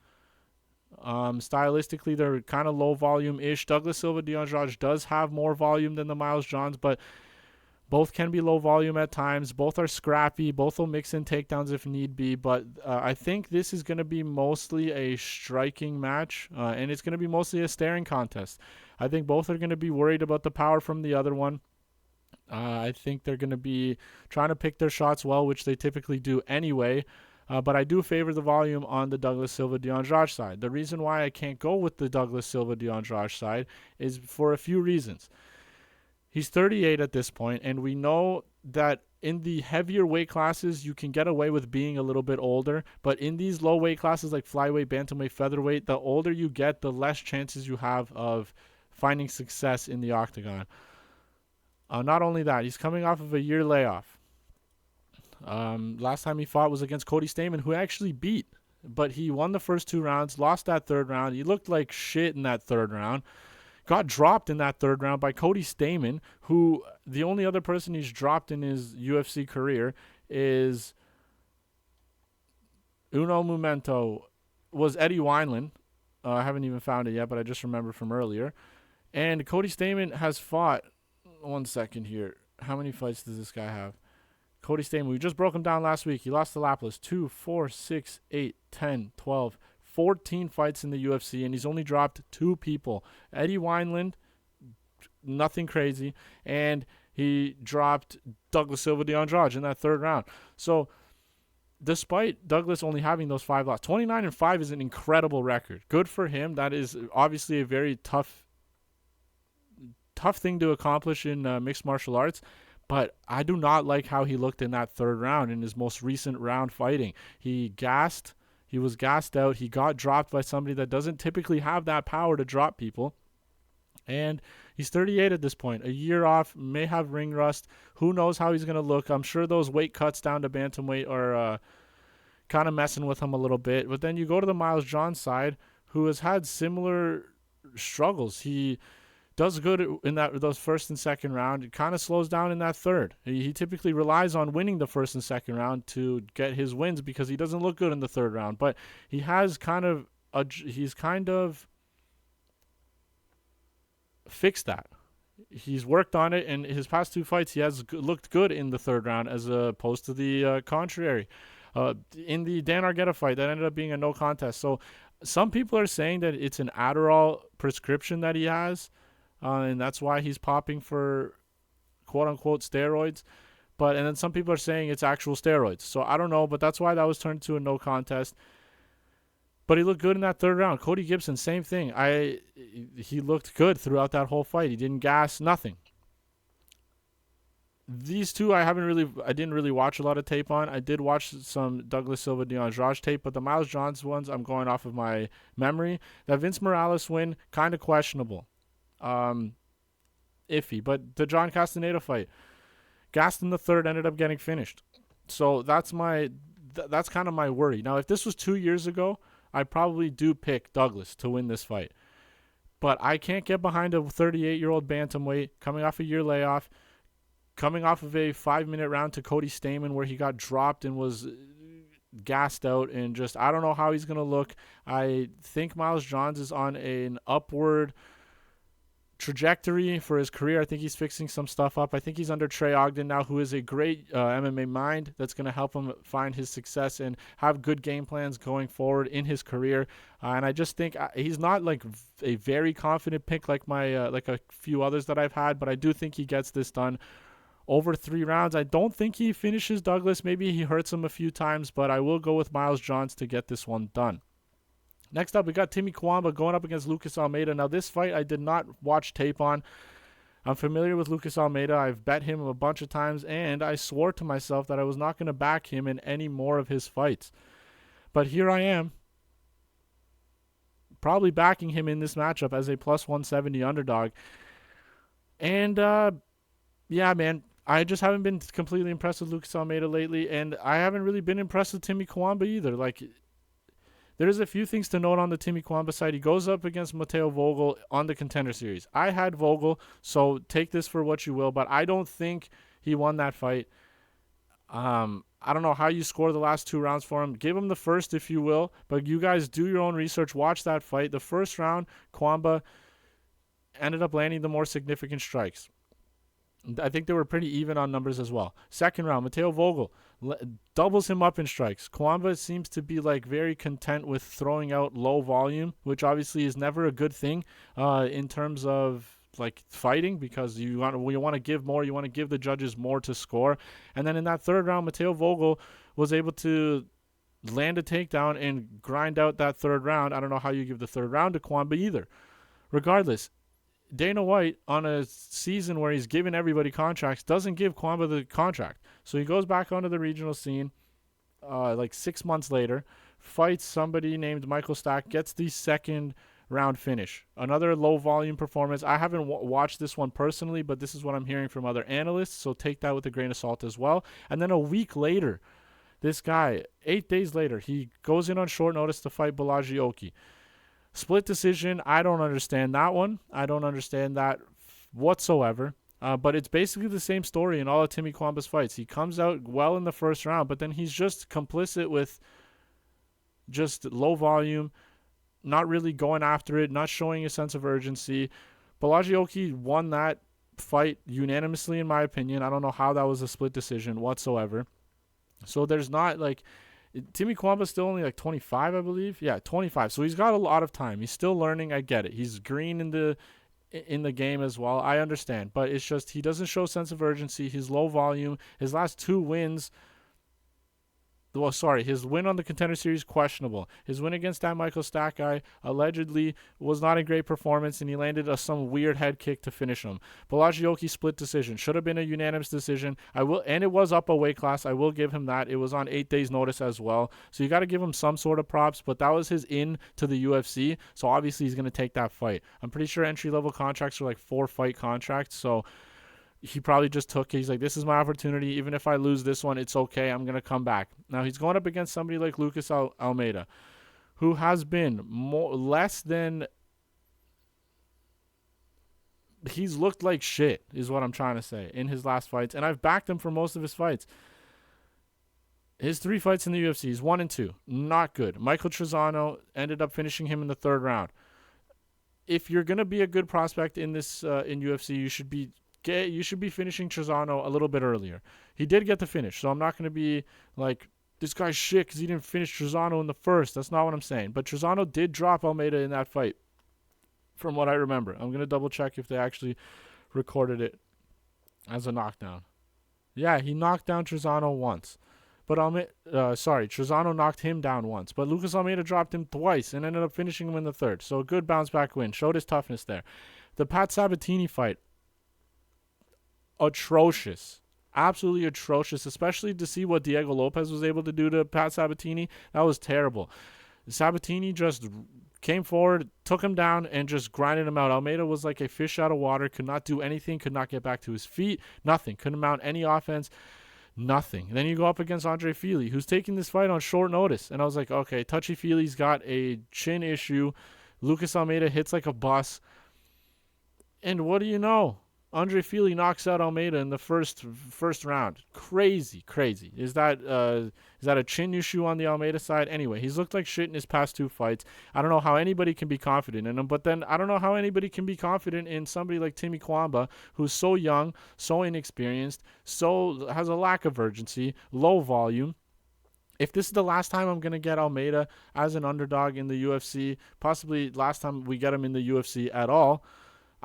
Stylistically, they're kind of low volume-ish. Douglas Silva D'Andrade does have more volume than the Miles Johns, but both can be low volume at times. Both are scrappy. Both will mix in takedowns if need be. But I think this is going to be mostly a striking match, and it's going to be mostly a staring contest. I think both are going to be worried about the power from the other one. I think they're going to be trying to pick their shots well, which they typically do anyway. But I do favor the volume on the Douglas Silva D'Andrade side. The reason why I can't go with the Douglas Silva D'Andrade side is for a few reasons. He's 38 at this point, and we know that in the heavier weight classes, you can get away with being a little bit older. But in these low weight classes like flyweight, bantamweight, featherweight, the older you get, the less chances you have of finding success in the octagon. Not only that, he's coming off of a year layoff. Last time he fought was against Cody Stamann, who actually beat. But he won the first 2 rounds, lost that 3rd round. He looked like shit in that 3rd round. Got dropped in that 3rd round by Cody Stamann, who the only other person he's dropped in his UFC career is Uno Momento, was Eddie Wineland. I haven't even found it yet, but I just remembered from earlier. And Cody Stamann has fought, 1 second here. How many fights does this guy have? Cody Stamann, we just broke him down last week. He lost to Laplas 2, 4, 6, 8, 10, 12, 14 fights in the UFC, and he's only dropped 2 people. Eddie Wineland, nothing crazy, and he dropped Douglas Silva D'Andrade in that 3rd round. So despite Douglas only having those 5 losses, 29-5 is an incredible record. Good for him. That is obviously a very tough thing to accomplish in mixed martial arts. But I do not like how he looked in that 3rd round in his most recent round fighting. He was gassed out. He got dropped by somebody that doesn't typically have that power to drop people. And he's 38 at this point. A year off, may have ring rust. Who knows how he's going to look. I'm sure those weight cuts down to bantamweight are kind of messing with him a little bit. But then you go to the Miles Johns side, who has had similar struggles. He does good in those 1st and 2nd round. It kind of slows down in that 3rd. He typically relies on winning the 1st and 2nd round to get his wins because he doesn't look good in the 3rd round. But he has he's kind of fixed that. He's worked on it, and his past 2 fights, he has looked good in the 3rd round as opposed to the contrary. In the Dan Argueta fight, that ended up being a no contest. So some people are saying that it's an Adderall prescription that he has, and that's why he's popping for quote-unquote steroids. And then some people are saying it's actual steroids. So I don't know, but that's why that was turned to a no contest. But he looked good in that 3rd round. Cody Gibson, same thing. He looked good throughout that whole fight. He didn't gas, nothing. These two I didn't really watch a lot of tape on. I did watch some Douglas Silva D'Andrade tape, but the Miles Johns ones, I'm going off of my memory. That Vince Morales win, kind of questionable. iffy. But the John Castaneda fight, Gaston the third ended up getting finished. So that's kind of my worry. Now, if this was 2 years ago, I probably do pick Douglas to win this fight. But I can't get behind a 38-year-old bantamweight coming off a year layoff, coming off of a 5-minute round to Cody Stamann where he got dropped and was gassed out, and just I don't know how he's going to look. I think Miles Johns is on an upward trajectory for his career. I think he's fixing some stuff up. I think he's under Trey Ogden now, who is a great MMA mind that's going to help him find his success and have good game plans going forward in his career. And I just think he's not like a very confident pick like my like a few others that I've had, but I do think he gets this done over 3 rounds. I don't think he finishes Douglas. Maybe he hurts him a few times, but I will go with Miles Johns to get this one done. Next up, we got Timmy Cuamba going up against Lucas Almeida. Now, this fight I did not watch tape on. I'm familiar with Lucas Almeida. I've bet him a bunch of times, and I swore to myself that I was not going to back him in any more of his fights. But here I am, probably backing him in this matchup as a plus 170 underdog. And, yeah, man, I just haven't been completely impressed with Lucas Almeida lately, and I haven't really been impressed with Timmy Cuamba either. Like, there's a few things to note on the Timmy Cuamba side. He goes up against Mateo Vogel on the Contender Series. I had Vogel, so take this for what you will, but I don't think he won that fight. I don't know how you score the last 2 rounds for him. Give him the first if you will, but you guys do your own research. Watch that fight. The first round, Cuamba ended up landing the more significant strikes. I think they were pretty even on numbers as well. Second round, Mateo Vogel doubles him up in strikes. Cuamba seems to be like very content with throwing out low volume, which obviously is never a good thing in terms of like fighting, because you want to give more, you want to give the judges more to score. And then in that third round, Mateo Vogel was able to land a takedown and grind out that third round. I don't know how you give the third round to Cuamba either. Regardless, Dana White, on a season where he's giving everybody contracts, doesn't give Cuamba the contract. So he goes back onto the regional scene like 6 months later, fights somebody named Michael Stack, gets the second round finish. Another low-volume performance. I haven't watched this one personally, but this is what I'm hearing from other analysts, so take that with a grain of salt as well. And then a week later, this guy, 8 days later, he goes in on short notice to fight Balaji Oki. Split decision, I don't understand that one. I don't understand that whatsoever. But it's basically the same story in all of Timmy Cuamba's fights. He comes out well in the first round, but then he's just complicit with just low volume, not really going after it, not showing a sense of urgency. Balaji Oki won that fight unanimously, in my opinion. I don't know how that was a split decision whatsoever. So there's not like... Timmy Cuamba's still only like 25, I believe. Yeah, 25. So he's got a lot of time. He's still learning. I get it. He's green in the game as well. I understand. But it's just he doesn't show a sense of urgency. He's low volume. His last 2 wins... Well, sorry, his win on the Contender Series, questionable. His win against that Michael Stack guy allegedly was not a great performance, and he landed some weird head kick to finish him. Balaji Oki split decision. Should have been a unanimous decision. And it was up a weight class. I will give him that. It was on 8 days' notice as well. So you got to give him some sort of props, but that was his in to the UFC, so obviously he's going to take that fight. I'm pretty sure entry-level contracts are like 4-fight contracts, so... He probably just he's like, this is my opportunity. Even if I lose this one, it's okay. I'm going to come back. Now, he's going up against somebody like Lucas Almeida, who has been less than... He's looked like shit, is what I'm trying to say, in his last fights. And I've backed him for most of his fights. His 3 fights in the UFC, he's 1-2. Not good. Michael Trizano ended up finishing him in the 3rd round. If you're going to be a good prospect in this in UFC, you should be finishing Trizano a little bit earlier. He did get the finish, so I'm not going to be like, this guy's shit because he didn't finish Trizano in the first. That's not what I'm saying. But Trizano did drop Almeida in that fight, from what I remember. I'm going to double check if they actually recorded it as a knockdown. Yeah, he knocked down Trizano once. But Trizano knocked him down once. But Lucas Almeida dropped him twice and ended up finishing him in the 3rd. So a good bounce-back win. Showed his toughness there. The Pat Sabatini fight, atrocious. Absolutely atrocious, especially to see what Diego Lopez was able to do to Pat Sabatini. That was terrible. Sabatini just came forward, took him down, and just grinded him out. Almeida was like a fish out of water, could not do anything, could not get back to his feet, nothing. Couldn't mount any offense, nothing. Then you go up against Andre Fili, who's taking this fight on short notice. And I was like, okay, Touchy-Feely's got a chin issue. Lucas Almeida hits like a bus. And what do you know? Andre Fili knocks out Almeida in the first round. Crazy. Is that a chin issue on the Almeida side? Anyway, he's looked like shit in his past 2 fights. I don't know how anybody can be confident in him, but then I don't know how anybody can be confident in somebody like Timmy Cuamba, who's so young, so inexperienced, so has a lack of urgency, low volume. If this is the last time I'm going to get Almeida as an underdog in the UFC, possibly last time we get him in the UFC at all,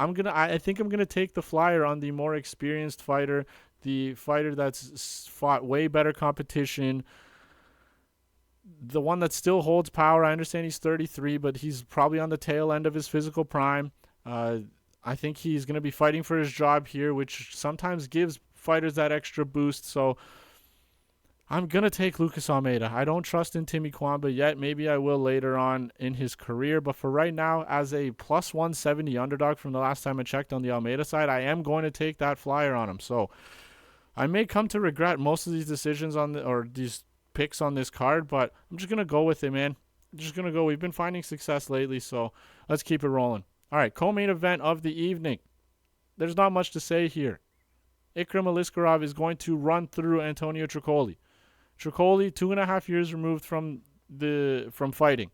I think I'm gonna take the flyer on the more experienced fighter, the fighter that's fought way better competition, the one that still holds power. I understand he's 33, but he's probably on the tail end of his physical prime. I think he's gonna be fighting for his job here, which sometimes gives fighters that extra boost. So I'm going to take Lucas Almeida. I don't trust in Timmy Cuamba yet. Maybe I will later on in his career. But for right now, as a plus 170 underdog from the last time I checked on the Almeida side, I am going to take that flyer on him. So I may come to regret most of these decisions or these picks on this card, but I'm just going to go with it, man. I'm just going to go. We've been finding success lately, so let's keep it rolling. All right, co-main event of the evening. There's not much to say here. Ikram Aliskerov is going to run through Antonio Trocoli. Trocoli, 2.5 years removed from fighting.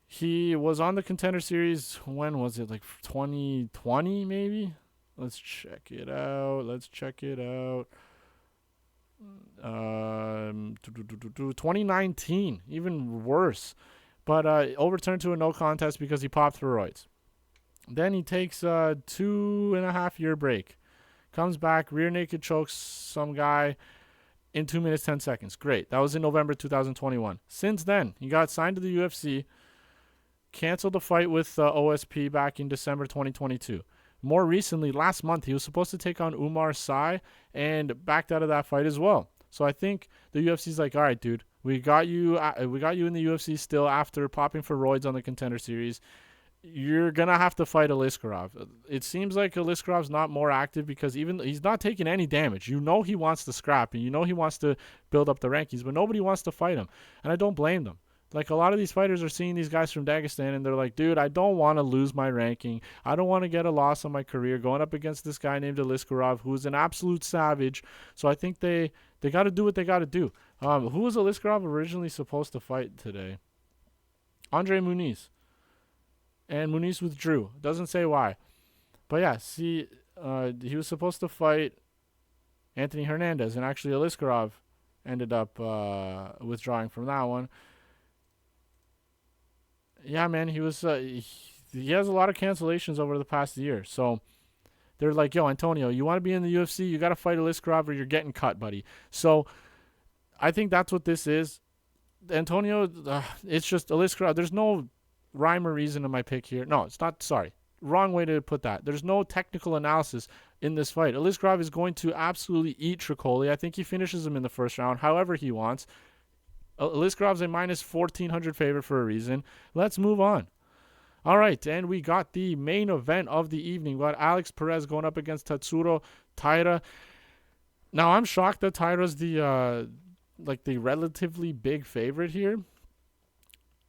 He was on the Contender Series. When was it? Like 2020, maybe? Let's check it out. 2019, even worse. But overturned to a no contest because he popped steroids. Then he takes a 2.5 year break. Comes back, rear naked chokes some guy in 2 minutes, 10 seconds. Great. That was in November 2021. Since then, he got signed to the UFC, canceled the fight with OSP back in December 2022. More recently, last month, he was supposed to take on Umar Sy and backed out of that fight as well. So I think the UFC's like, all right, dude, we got you in the UFC still after popping for roids on the Contender Series. You're going to have to fight Aliskerov. It seems like Aliskerov's not more active because even he's not taking any damage. You know he wants to scrap and you know he wants to build up the rankings, but nobody wants to fight him. And I don't blame them. Like, a lot of these fighters are seeing these guys from Dagestan and they're like, dude, I don't want to lose my ranking. I don't want to get a loss on my career going up against this guy named Aliskerov, who's an absolute savage. So I think they got to do what they got to do. Who was Aliskerov originally supposed to fight today? Andre Muniz. And Muniz withdrew. Doesn't say why. But yeah, see, he was supposed to fight Anthony Hernandez, and actually Aliskerov ended up withdrawing from that one. Yeah, man, he was he has a lot of cancellations over the past year. So they're like, yo, Antonio, you want to be in the UFC? You got to fight Aliskerov or you're getting cut, buddy. So I think that's what this is. Antonio, it's just Aliskerov. There's no rhyme or reason to my pick here. No, it's not. Sorry. Wrong way to put that. There's no technical analysis in this fight. Aliskerov is going to absolutely eat Trocoli. I think he finishes him in the first round, however he wants. Aliskerov's a minus 1,400 favorite for a reason. Let's move on. All right, and we got the main event of the evening. We got Alex Perez going up against Tatsuro Taira. Now, I'm shocked that Taira's the relatively big favorite here,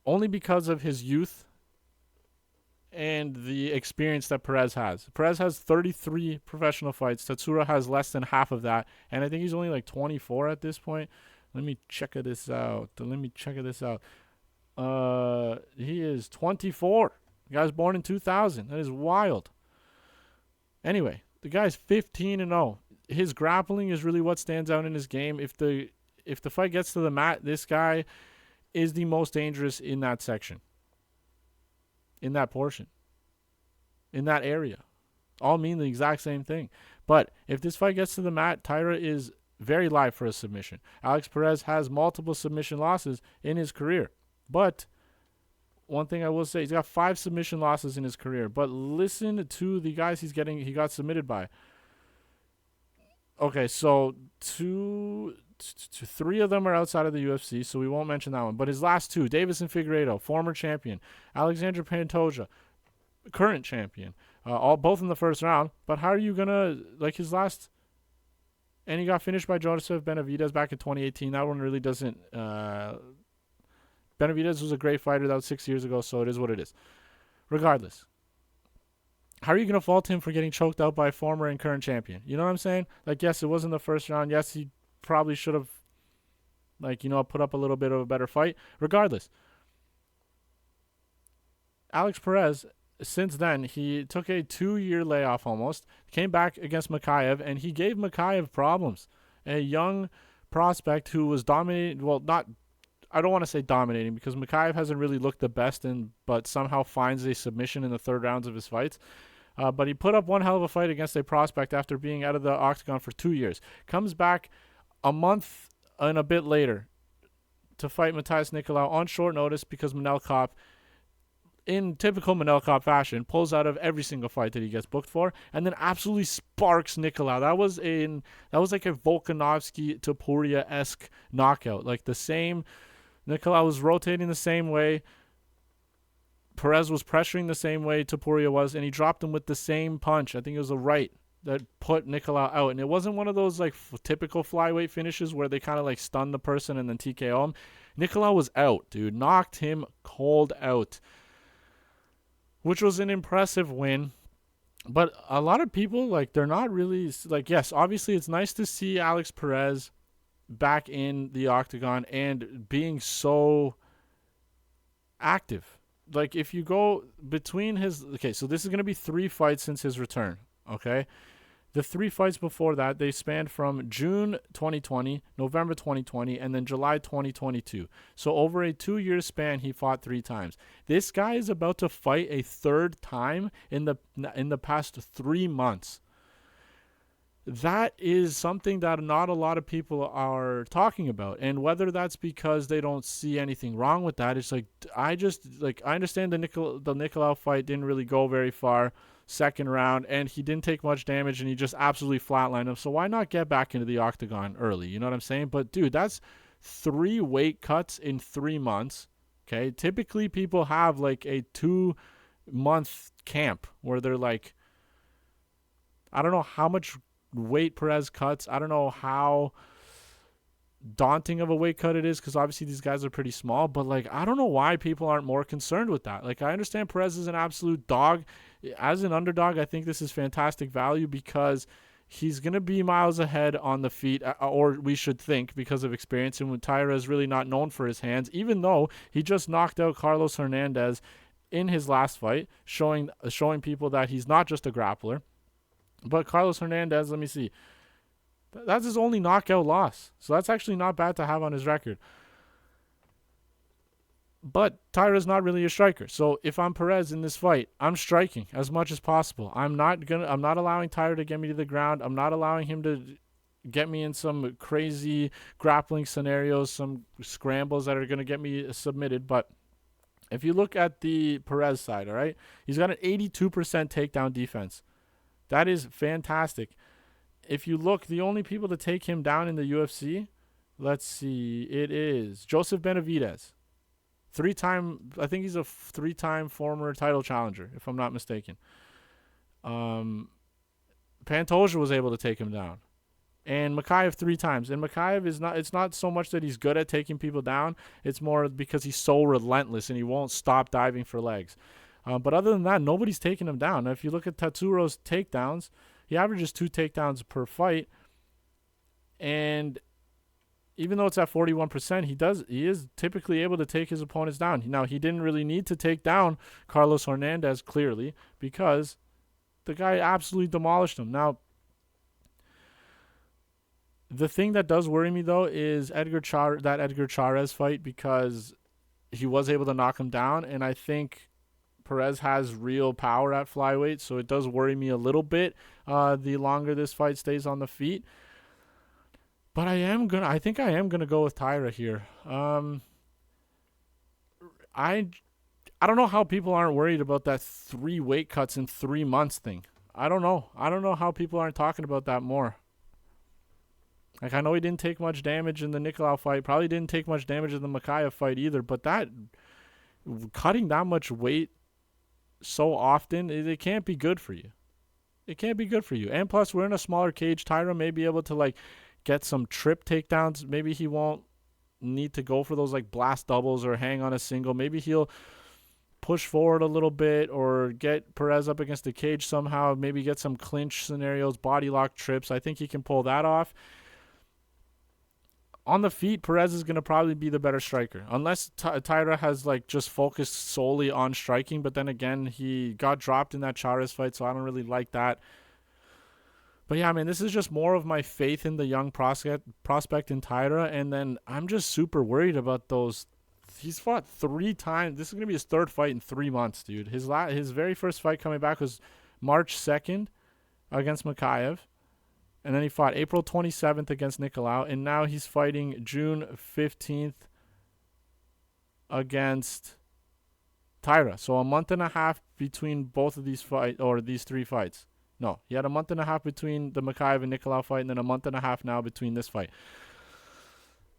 only because of his youth and the experience that Perez has. Perez has 33 professional fights. Tatsuro has less than half of that, and I think he's only like 24 at this point. Let me check this out. He is 24. The guy's born in 2000. That is wild. Anyway, the guy's 15-0. His grappling is really what stands out in his game. If the fight gets to the mat, this guy is the most dangerous in that section, in that portion, in that area. All mean the exact same thing. But if this fight gets to the mat, Taira is very live for a submission. Alex Perez has multiple submission losses in his career. But one thing I will say, he's got 5 submission losses in his career. But listen to the guys he got submitted by. Okay, so three of them are outside of the UFC, so we won't mention that one. But his last two, Davison Figueiredo, former champion, Alexander Pantoja, current champion, all both in the first round. But how are you gonna like his last? And he got finished by Joseph Benavidez back in 2018. That one really doesn't. Benavidez was a great fighter. That was 6 years ago, so it is what it is. Regardless, how are you going to fault him for getting choked out by a former and current champion? You know what I'm saying? Like, yes, it wasn't the first round. Yes, he probably should have, like, put up a little bit of a better fight. Regardless, Alex Perez, since then, he took a 2-year layoff almost, came back against Makaev, and he gave Makaev problems. A young prospect who was dominating, well, not, I don't want to say dominating because Makaev hasn't really looked the best, but somehow finds a submission in the third rounds of his fights. But he put up one hell of a fight against a prospect after being out of the octagon for 2 years. Comes back a month and a bit later to fight Matthias Nicolau on short notice because Manel Kopp, in typical Manel Kopp fashion, pulls out of every single fight that he gets booked for, and then absolutely sparks Nicolau. That was like a Volkanovski Topuria-esque knockout. Like the same, Nicolau was rotating the same way, Perez was pressuring the same way Topuria was, and he dropped him with the same punch. I think it was a right that put Nicolau out. And it wasn't one of those like typical flyweight finishes where they kind of like stun the person and then TKO him. Nicolau was out, dude. Knocked him cold out, which was an impressive win. But a lot of people, like, they're not really, like, yes, obviously it's nice to see Alex Perez back in the octagon and being so active. Like, if you go between his, okay, so this is going to be 3 fights since his return, okay? The 3 fights before that, they spanned from June 2020, November 2020, and then July 2022. So over a 2-year span, he fought 3 times. This guy is about to fight a 3rd time in the past 3 months. That is something that not a lot of people are talking about. And whether that's because they don't see anything wrong with that, it's like, I understand the Nicolau fight didn't really go very far, 2nd round, and he didn't take much damage, and he just absolutely flatlined him. So why not get back into the octagon early? You know what I'm saying? But, dude, that's 3 weight cuts in 3 months, okay? Typically, people have, like, a 2-month camp where they're, like, I don't know how much weight Perez cuts. I don't know how daunting of a weight cut it is because obviously these guys are pretty small, but like I don't know why people aren't more concerned with that. Like I understand Perez is an absolute dog. As an underdog, I think this is fantastic value because he's going to be miles ahead on the feet, or we should think because of experience, and when Taira is really not known for his hands, even though he just knocked out Carlos Hernandez in his last fight, showing people that he's not just a grappler. But Carlos Hernandez, let me see. That's his only knockout loss. So that's actually not bad to have on his record. But Taira's not really a striker. So if I'm Perez in this fight, I'm striking as much as possible. I'm not allowing Taira to get me to the ground. I'm not allowing him to get me in some crazy grappling scenarios, some scrambles that are going to get me submitted. But if you look at the Perez side, all right, he's got an 82% takedown defense. That is fantastic. If you look, the only people to take him down in the UFC, let's see, it is Joseph Benavidez. I think he's a 3-time former title challenger, if I'm not mistaken. Pantoja was able to take him down. And Makaev 3 times. And Makaev it's not so much that he's good at taking people down. It's more because he's so relentless and he won't stop diving for legs. But other than that, nobody's taking him down. Now, if you look at Tatsuro's takedowns, he averages 2 takedowns per fight. And even though it's at 41%, he is typically able to take his opponents down. Now, he didn't really need to take down Carlos Hernandez, clearly, because the guy absolutely demolished him. Now, the thing that does worry me, though, is Edgar Chairez fight, because he was able to knock him down, and I think Perez has real power at flyweight, so it does worry me a little bit the longer this fight stays on the feet. But I think I am gonna go with Taira here. I don't know how people aren't worried about that 3 weight cuts in 3 months thing. I don't know how people aren't talking about that more. Like, I know he didn't take much damage in the Nicolau fight. Probably didn't take much damage in the Makhachev fight either. But that cutting that much weight so often, it can't be good for you. It can't be good for you. And plus, we're in a smaller cage. Taira may be able to, like, get some trip takedowns. Maybe he won't need to go for those, like, blast doubles or hang on a single. Maybe he'll push forward a little bit or get Perez up against the cage somehow. Maybe get some clinch scenarios, body lock trips. I think he can pull that off. On the feet, Perez is going to probably be the better striker. Unless Taira has, like, just focused solely on striking. But then again, he got dropped in that Charas fight, so I don't really like that. But yeah, man, this is just more of my faith in the young prospect in Taira. And then I'm just super worried about those. He's fought 3 times. This is going to be his 3rd fight in 3 months, dude. His very first fight coming back was March 2nd against Makhachev. And then he fought April 27th against Nicolau. And now he's fighting June 15th against Taira. So a month and a half between both of these fights, or these 3 fights. No, he had a month and a half between the Makhachev and Nicolau fight, and then a month and a half now between this fight.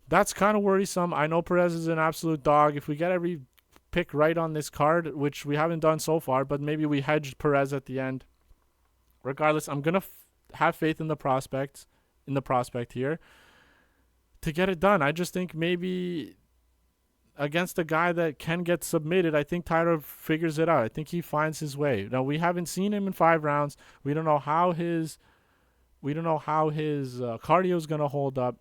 That's kind of worrisome. I know Perez is an absolute dog. If we get every pick right on this card, which we haven't done so far, but maybe we hedged Perez at the end. Regardless, I'm going to have faith in the prospect here to get it done. I just think maybe against a guy that can get submitted, I think Taira figures it out. I think he finds his way. Now, we haven't seen him in 5 rounds. We don't know how his cardio is going to hold up.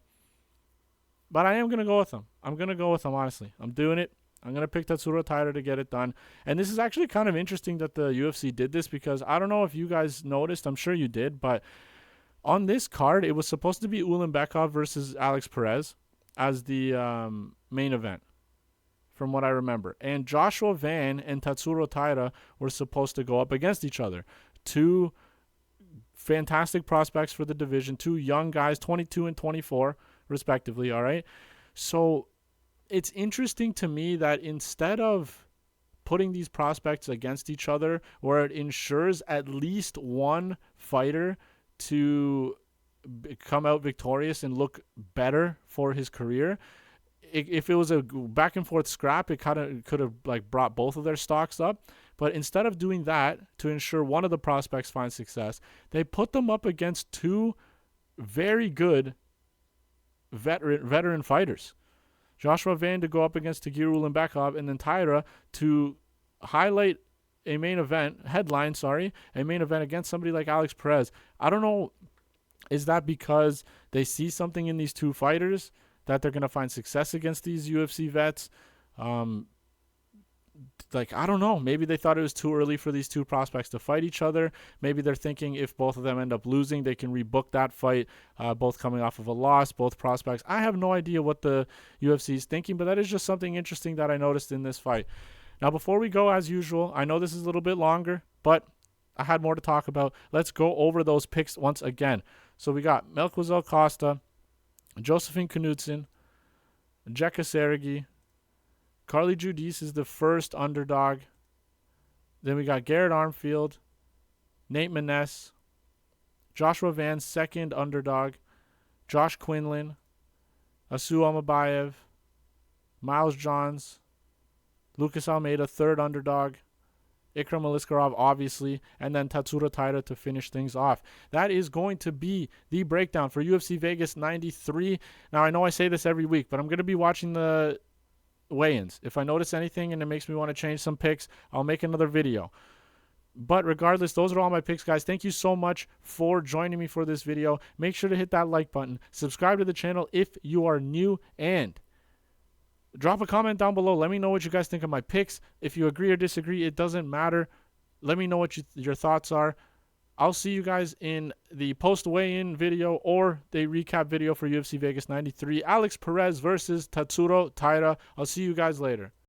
But I am going to go with him. I'm going to go with him, honestly. I'm doing it. I'm going to pick Tatsuro Taira to get it done. And this is actually kind of interesting that the UFC did this, because I don't know if you guys noticed. I'm sure you did. But on this card, it was supposed to be Ulanbekov versus Alex Perez as the main event, from what I remember. And Joshua Van and Tatsuro Taira were supposed to go up against each other. 2 fantastic prospects for the division. 2 young guys, 22 and 24. Respectively, all right? So it's interesting to me that instead of putting these prospects against each other, where it ensures at least one fighter to come out victorious and look better for his career, if it was a back and forth scrap, it kind of could have, like, brought both of their stocks up. But instead of doing that to ensure one of the prospects finds success, they put them up against 2 very good veteran fighters. Joshua Van to go up against Tagir Ulanbekov, and then Taira to highlight a main event against somebody like Alex Perez. I don't know, is that because they see something in these 2 fighters that they're going to find success against these UFC vets? Like, I don't know. Maybe they thought it was too early for these 2 prospects to fight each other. Maybe they're thinking if both of them end up losing, they can rebook that fight, both coming off of a loss, both prospects. I have no idea what the UFC is thinking, but that is just something interesting that I noticed in this fight. Now, before we go, as usual, I know this is a little bit longer, but I had more to talk about. Let's go over those picks once again. So we got Melquizael Costa, Josephine Knutsson, Jekka Seragih, Carly Judice is the first underdog. Then we got Garrett Armfield, Nate Maness, Joshua Van, second underdog, Josh Quinlan, Asu Almabaev, Miles Johns, Lucas Almeida, third underdog, Ikram Aliskerov, obviously, and then Tatsuro Taira to finish things off. That is going to be the breakdown for UFC Vegas 93. Now, I know I say this every week, but I'm going to be watching the weigh-ins. If I notice anything and it makes me want to change some picks, I'll make another video. But regardless, those are all my picks, guys. Thank you so much for joining me for this video. Make sure to hit that like button. Subscribe to the channel if you are new, and drop a comment down below. Let me know what you guys think of my picks. If you agree or disagree, it doesn't matter. Let me know what your thoughts are. I'll see you guys in the post-weigh-in video or the recap video for UFC Vegas 93. Alex Perez versus Tatsuro Taira. I'll see you guys later.